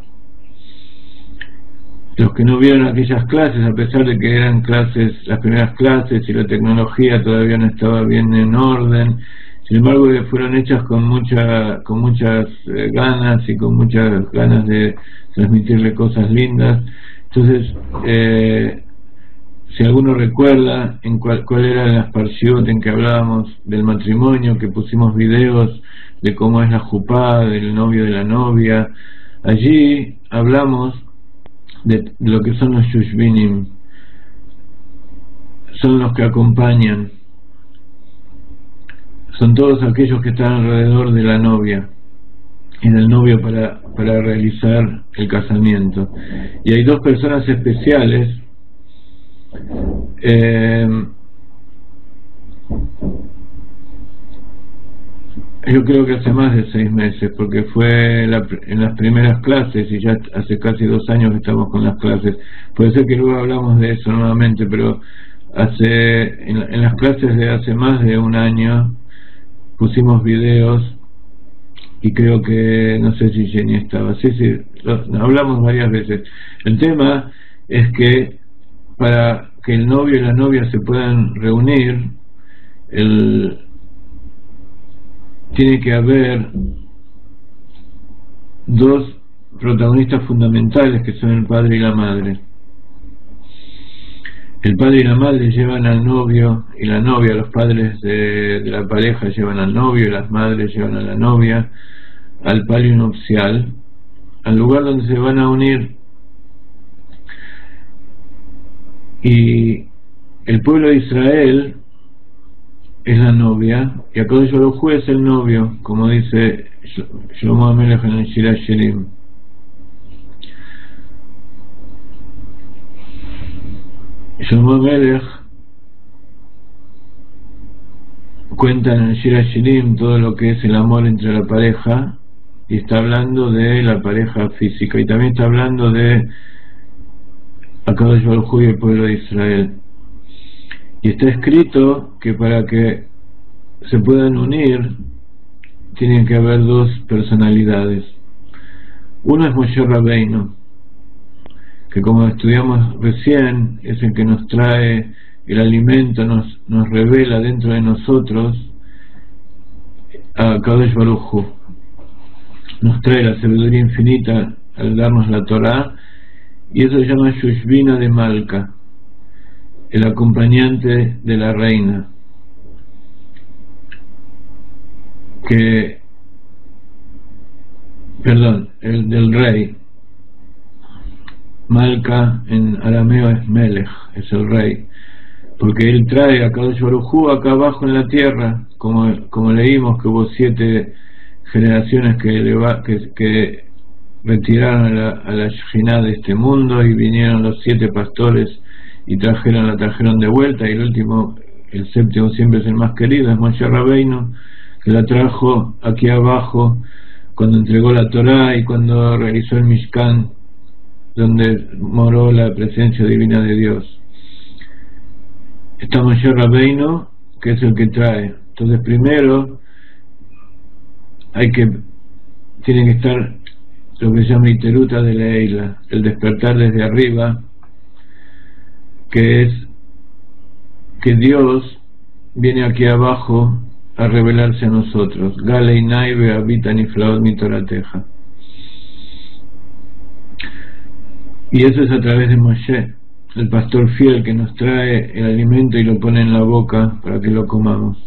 Los que no vieron aquellas clases, a pesar de que eran las primeras clases y la tecnología todavía no estaba bien en orden, sin embargo fueron hechas con muchas ganas y con muchas ganas de transmitirle cosas lindas. Entonces, si alguno recuerda cuál eran las parshiot en que hablábamos del matrimonio, que pusimos videos de cómo es la jupá, del novio de la novia, allí hablamos de lo que son los Shushbinim. Son los que acompañan, son todos aquellos que están alrededor de la novia. y del novio para realizar el casamiento. Y hay dos personas especiales, yo creo que hace más de 6 meses, porque fue en las primeras clases, y ya hace casi 2 años que estamos con las clases. Puede ser que luego hablamos de eso nuevamente, pero en las clases de hace más de 1 año pusimos videos, y creo que, no sé si Jenny estaba, sí, hablamos varias veces. El tema es que para que el novio y la novia se puedan reunir, tiene que haber dos protagonistas fundamentales, que son el padre y la madre. El padre y la madre llevan al novio y la novia, los padres de la pareja llevan al novio y las madres llevan a la novia al palio nupcial, al lugar donde se van a unir. Y el pueblo de Israel es la novia, y Akadosh Baruj Hu es el novio, como dice Shlomo HaMelech en el Shir HaShirim. Shlomo HaMelech cuenta en el Shir HaShirim todo lo que es el amor entre la pareja, y está hablando de la pareja física, y también está hablando de Akadosh Baruj Hu y el pueblo de Israel. Y está escrito que para que se puedan unir tienen que haber dos personalidades. Uno es Moshe Rabbeinu, que como estudiamos recién es el que nos trae el alimento, nos revela dentro de nosotros a Kadosh Baruj Hu, nos trae la sabiduría infinita al darnos la Torá, y eso se llama Shushbina de Malka, el acompañante de la reina, el del rey. Malka en arameo es Melech, es el rey, porque él trae a Kadosh Baruj Hu acá abajo en la tierra, como leímos que hubo 7 generaciones que retiraron a la Shekhinah de este mundo, y vinieron los 7 pastores y la trajeron de vuelta, y el séptimo siempre es el más querido, es Moshe Rabbeinu, que la trajo aquí abajo cuando entregó la Torá y cuando realizó el Mishkan, donde moró la presencia divina de Dios. Está Moshe Rabbeinu, que es el que trae. Entonces primero tiene que estar lo que se llama Iteruta de Leila, el despertar desde arriba, que es que Dios viene aquí abajo a revelarse a nosotros. Galei Naive habitan y Flaot mi Torateja. Y eso es a través de Moshe, el pastor fiel que nos trae el alimento y lo pone en la boca para que lo comamos.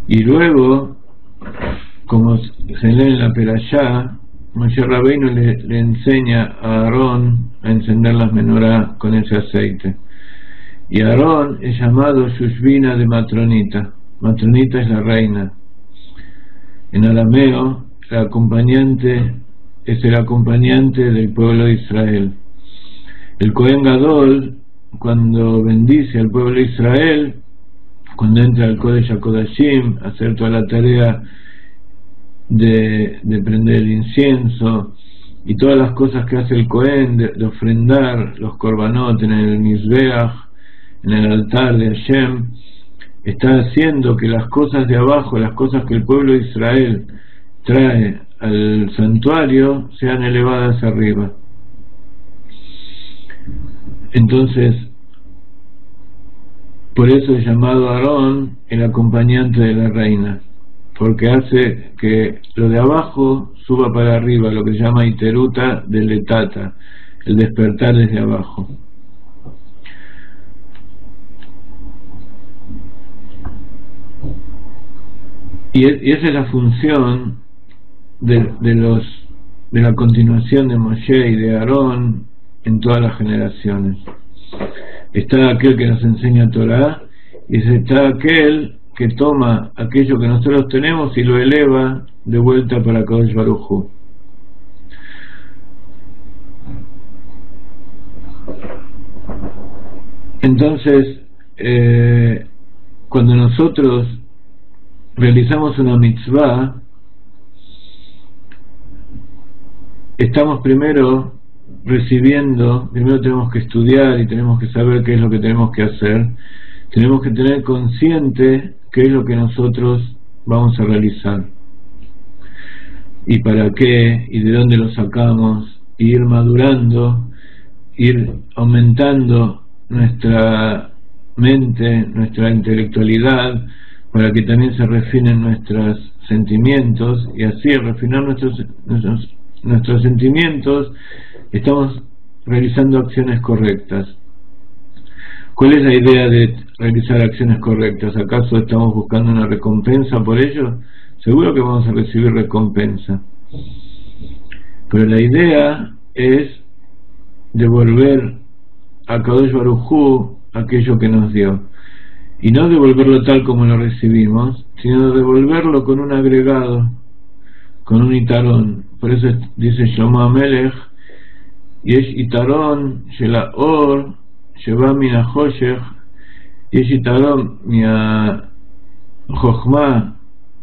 Y luego, como se lee en la Perashá, Moshe Rabbeinu le enseña a Aarón a encender las menorá con ese aceite. Y Aarón es llamado Shushbina de Matronita. Matronita es la reina. En arameo, es el acompañante del pueblo de Israel. El Kohen Gadol, cuando bendice al pueblo de Israel, cuando entra al Kodesh HaKodashim a hacer toda la tarea de prender el incienso y todas las cosas que hace el Kohen, de ofrendar los korbanot en el Mizbeach, en el altar de Hashem, está haciendo que las cosas de abajo, las cosas que el pueblo de Israel trae al santuario, sean elevadas arriba. Entonces, por eso es llamado Aarón el acompañante de la reina, porque hace que lo de abajo suba para arriba, lo que se llama Iteruta de Letata, el despertar desde abajo. Y esa es la función de la continuación de Moshe y de Aarón en todas las generaciones. Está aquel que nos enseña Torah, y está aquel que toma aquello que nosotros tenemos y lo eleva de vuelta para Kadosh Baruj Hu. Entonces, cuando nosotros realizamos una mitzvah, estamos primero recibiendo, primero tenemos que estudiar y tenemos que saber qué es lo que tenemos que hacer, tenemos que tener consciente qué es lo que nosotros vamos a realizar y para qué y de dónde lo sacamos, y ir madurando, ir aumentando nuestra mente, nuestra intelectualidad, para que también se refinen nuestros sentimientos, y así al refinar nuestros sentimientos estamos realizando acciones correctas. ¿Cuál es la idea de realizar acciones correctas? ¿Acaso estamos buscando una recompensa por ello? Seguro que vamos a recibir recompensa, pero la idea es devolver a Kadosh Baruj Hu aquello que nos dio, y no devolverlo tal como lo recibimos, sino devolverlo con un agregado, con un itarón. Por eso dice Shlomo HaMelech: Yesh itarón shela or sheba min ha-choshech, yesh itarón mi ha-chochma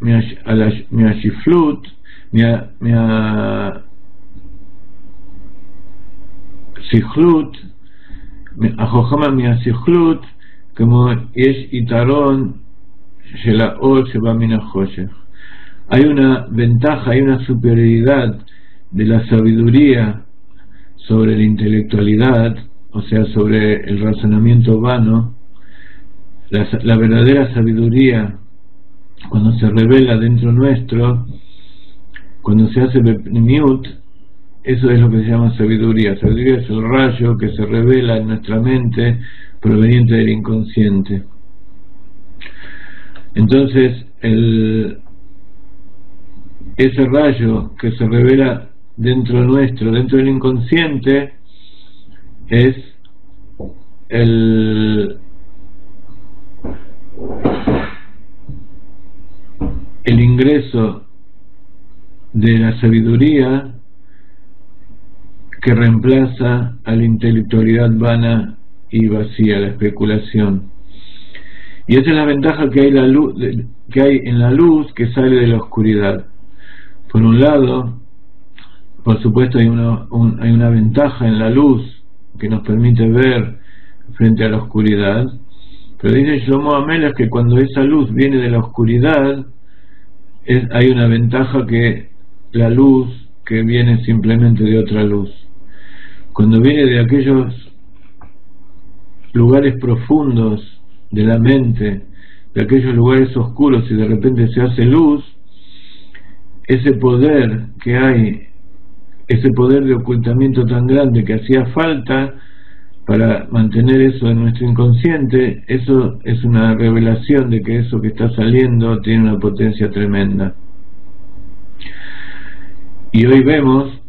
mi ha-shiflut mi ha-sichlut החוכמה מהסכלות, כמו יש יתרון של האור שבא מן החושך. Hay una ventaja, hay una superioridad de la sabiduría sobre la intelectualidad, o sea, sobre el razonamiento vano. La verdadera sabiduría, cuando se revela dentro nuestro, cuando se hace bepnimiut, eso es lo que se llama sabiduría. Sabiduría es el rayo que se revela en nuestra mente proveniente del inconsciente. Entonces, ese rayo que se revela dentro nuestro, dentro del inconsciente, es el ingreso de la sabiduría que reemplaza a la intelectualidad vana y vacía, la especulación. Y esa es la ventaja que hay, que hay en la luz que sale de la oscuridad. Por un lado, por supuesto, hay una ventaja en la luz que nos permite ver frente a la oscuridad, pero dice Shlomo HaMelech que cuando esa luz viene de la oscuridad, hay una ventaja, que la luz que viene simplemente de otra luz. Cuando viene de aquellos lugares profundos de la mente, de aquellos lugares oscuros, y de repente se hace luz, ese poder que hay, ese poder de ocultamiento tan grande que hacía falta para mantener eso en nuestro inconsciente, eso es una revelación de que eso que está saliendo tiene una potencia tremenda. Y hoy vemos,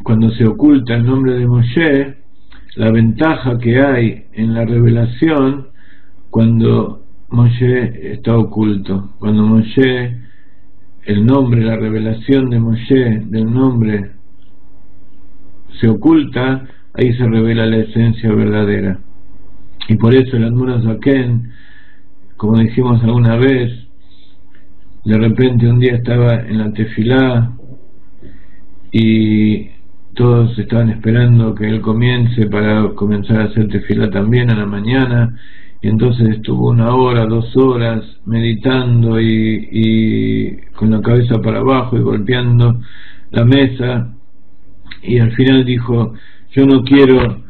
cuando se oculta el nombre de Moshe, la ventaja que hay en la revelación cuando Moshe está oculto. Cuando Moshe, el nombre, la revelación de Moshe, del nombre, se oculta, ahí se revela la esencia verdadera. Y por eso el Admor HaZaken, como dijimos alguna vez, de repente un día estaba en la tefilá y todos estaban esperando que él comience para comenzar a hacer tefilá también a la mañana, y entonces estuvo 1 hora, 2 horas meditando y con la cabeza para abajo y golpeando la mesa, y al final dijo: yo no quiero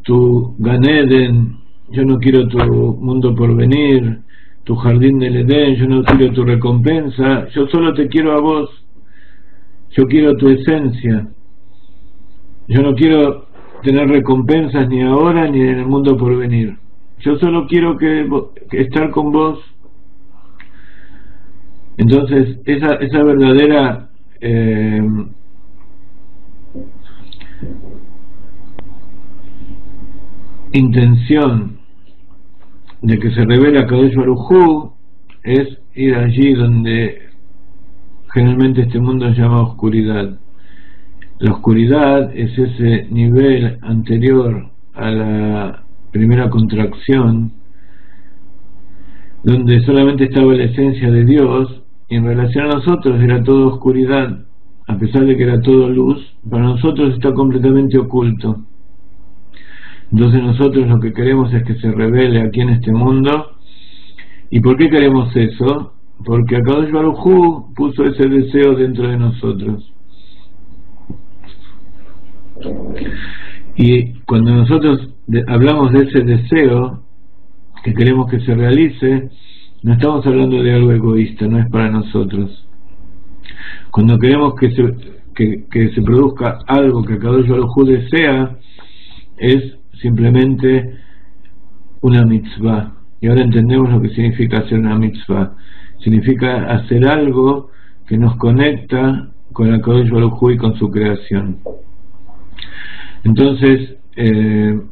tu Gan Eden, yo no quiero tu mundo por venir, tu jardín del Edén, yo no quiero tu recompensa, yo solo te quiero a vos, yo quiero tu esencia, yo no quiero tener recompensas ni ahora ni en el mundo por venir, yo solo quiero que estar con vos. Entonces esa verdadera intención de que se revela Kadosh Baruj Hu es ir allí donde generalmente este mundo se llama oscuridad. La oscuridad es ese nivel anterior a la primera contracción, donde solamente estaba la esencia de Dios, y en relación a nosotros era todo oscuridad, a pesar de que era todo luz. Para nosotros está completamente oculto. Entonces nosotros lo que queremos es que se revele aquí en este mundo. ¿Y por qué queremos eso? Porque Akadosh Baruj Hu puso ese deseo dentro de nosotros. Y cuando nosotros hablamos de ese deseo que queremos que se realice, no estamos hablando de algo egoísta, no es para nosotros. Cuando queremos que se produzca algo que Akadosh Baruj Hu desea, es simplemente una mitzvah. Y ahora entendemos lo que significa hacer una mitzvah. Significa hacer algo que nos conecta con Akadosh Baruj Hu y con su creación. Entonces, en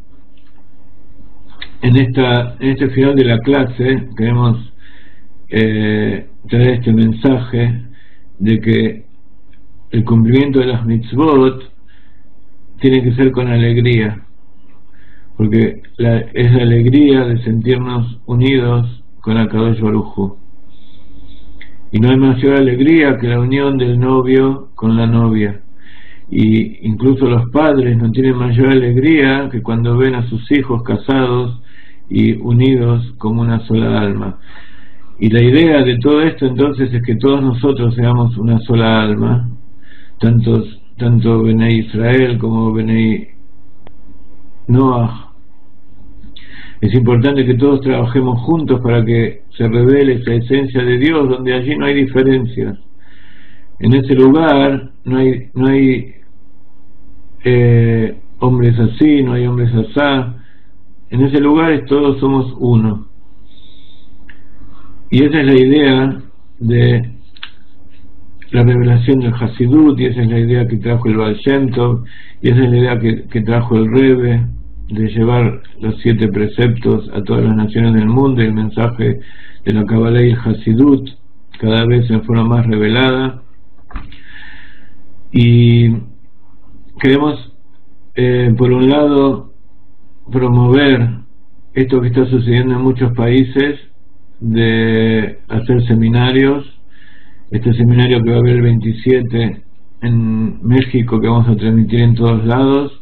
este final de la clase queremos traer este mensaje de que el cumplimiento de las mitzvot tiene que ser con alegría, porque es la alegría de sentirnos unidos con Akadosh Baruj Hu. Y no hay mayor alegría que la unión del novio con la novia. Y incluso los padres no tienen mayor alegría que cuando ven a sus hijos casados y unidos como una sola alma. Y la idea de todo esto entonces es que todos nosotros seamos una sola alma, tanto Benei Israel como Benei Noach. Es importante que todos trabajemos juntos para que se revele esa esencia de Dios, donde allí no hay diferencias. En ese lugar no hay hombres así, no hay hombres asá. En ese lugar todos somos uno. Y esa es la idea de la revelación del Hasidut, y esa es la idea que trajo el Baal Shem Tov, y esa es la idea que trajo el Rebbe, de llevar los 7 preceptos a todas las naciones del mundo, y el mensaje de la Kabbalah y el Hasidut cada vez en forma más revelada. Y queremos por un lado promover esto que está sucediendo en muchos países, de hacer seminarios. Este seminario que va a haber el 27 en México, que vamos a transmitir en todos lados,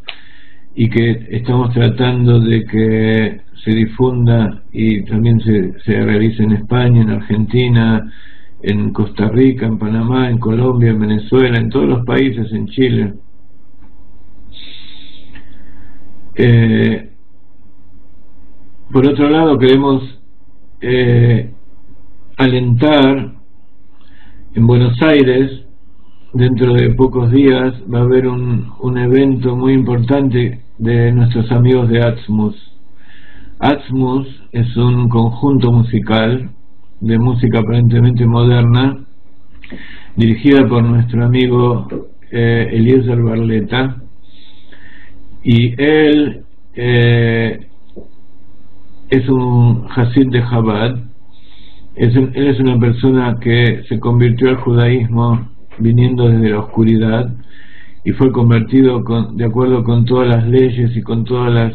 y que estamos tratando de que se difunda y también se realice en España, en Argentina, en Costa Rica, en Panamá, en Colombia, en Venezuela, en todos los países, en Chile. Por otro lado, queremos alentar en Buenos Aires. Dentro de pocos días va a haber un evento muy importante de nuestros amigos de Atzmus. Atzmus es un conjunto musical de música aparentemente moderna, dirigida por nuestro amigo Eliezer Barleta, y él es un Hasid de Chabad. Él es una persona que se convirtió al judaísmo viniendo desde la oscuridad, y fue convertido de acuerdo con todas las leyes y con todas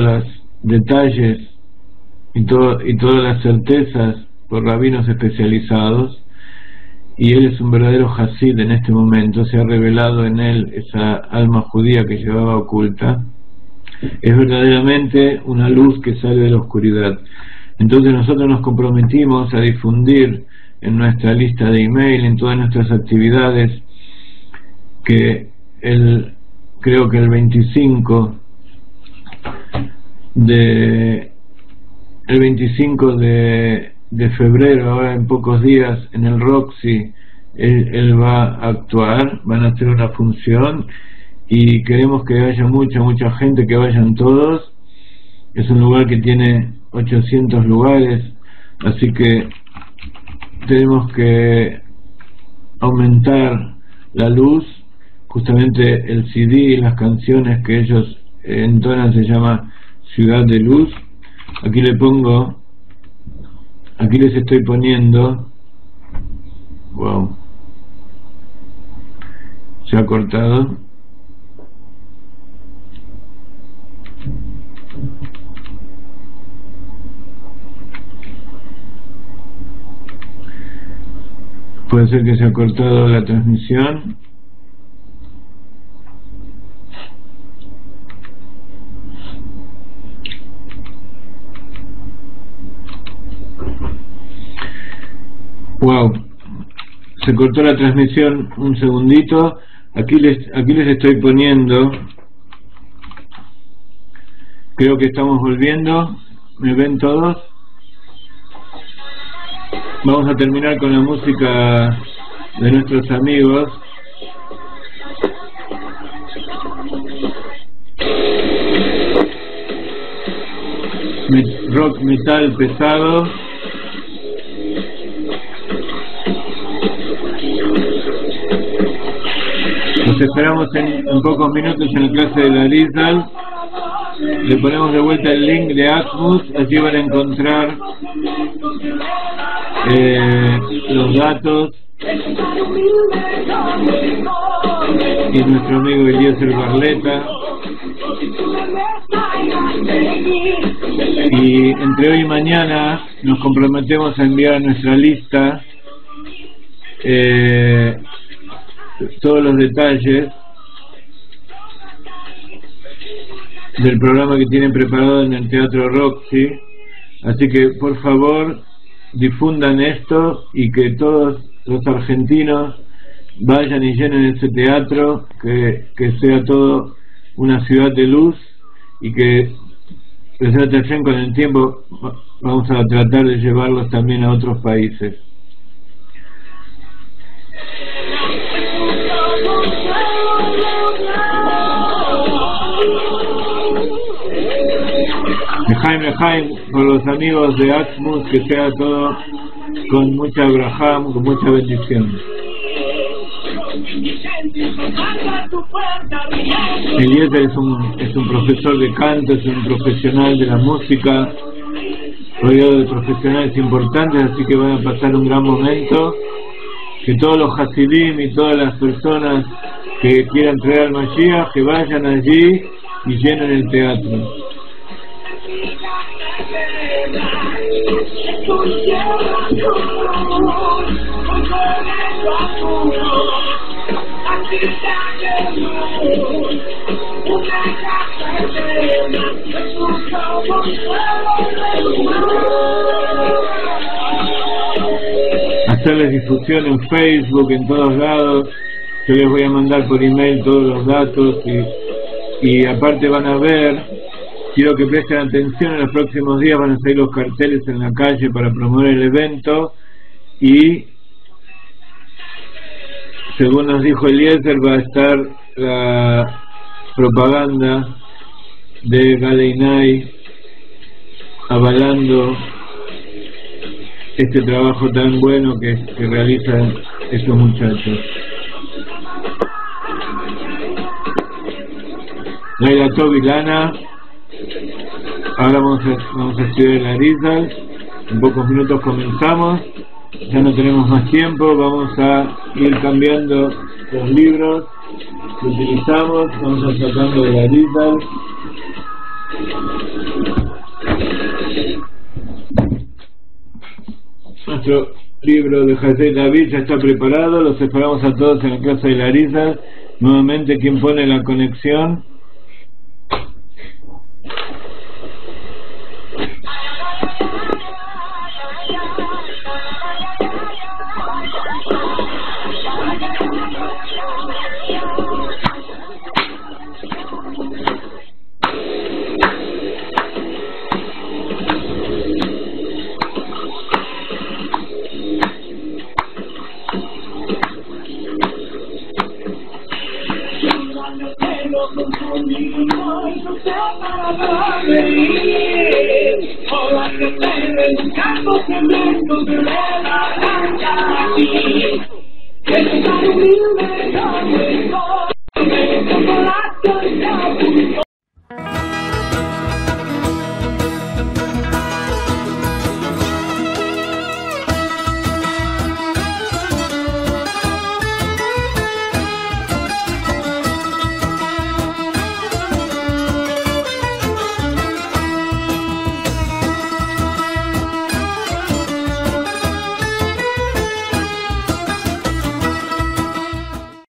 las detalles y todas las certezas por rabinos especializados. Y él es un verdadero Hasid en este momento. Se ha revelado en él esa alma judía que llevaba oculta. Es verdaderamente una luz que sale de la oscuridad. Entonces nosotros nos comprometimos a difundir en nuestra lista de email, en todas nuestras actividades, que creo que el 25 de febrero, ahora en pocos días, en el Roxy, él va a actuar, van a hacer una función, y queremos que haya mucha gente, que vayan todos. Es un lugar que tiene 800 lugares, así que tenemos que aumentar la luz. Justamente el CD y las canciones que ellos entonan se llama Ciudad de Luz. Aquí le pongo Aquí les estoy poniendo. Wow. Se ha cortado. Puede ser que se ha cortado la transmisión. Wow, se cortó la transmisión un segundito. Aquí les estoy poniendo. Creo que estamos volviendo. ¿Me ven todos? Vamos a terminar con la música de nuestros amigos. Rock metal pesado. Los esperamos en pocos minutos en la clase de la Rizal. Le ponemos de vuelta el link de Atmos. Allí van a encontrar los datos y nuestro amigo Eliezer Barleta. Y entre hoy y mañana nos comprometemos a enviar a nuestra lista todos los detalles del programa que tienen preparado en el Teatro Roxy. Así que por favor difundan esto y que todos los argentinos vayan y llenen ese teatro, que sea todo una ciudad de luz, y que con el tiempo vamos a tratar de llevarlos también a otros países. Lejaim, por los amigos de Atmos, que sea todo con mucha brajam, con mucha bendición. Eliezer es un profesor de canto, es un profesional de la música, rodeado de profesionales importantes, así que van a pasar un gran momento. Que todos los hasidim y todas las personas que quieran traer al Mashiach, que vayan allí y llenen el teatro. Hacerles difusión en Facebook, en todos lados. Yo les voy a mandar por email todos los datos y aparte van a ver, quiero que presten atención, en los próximos días van a salir los carteles en la calle para promover el evento, y según nos dijo Eliezer, va a estar la propaganda de Galeinai avalando este trabajo tan bueno que realizan estos muchachos. Laila Tobi Lana. Ahora vamos a estudiar la Rizal. En pocos minutos comenzamos. Ya no tenemos más tiempo. Vamos a ir cambiando los libros que utilizamos. Vamos a tratando de la Rizal. Nuestro libro de José David ya está preparado. Los esperamos a todos en la clase de la Rizal. Nuevamente, ¿quién pone la conexión? Everybody will make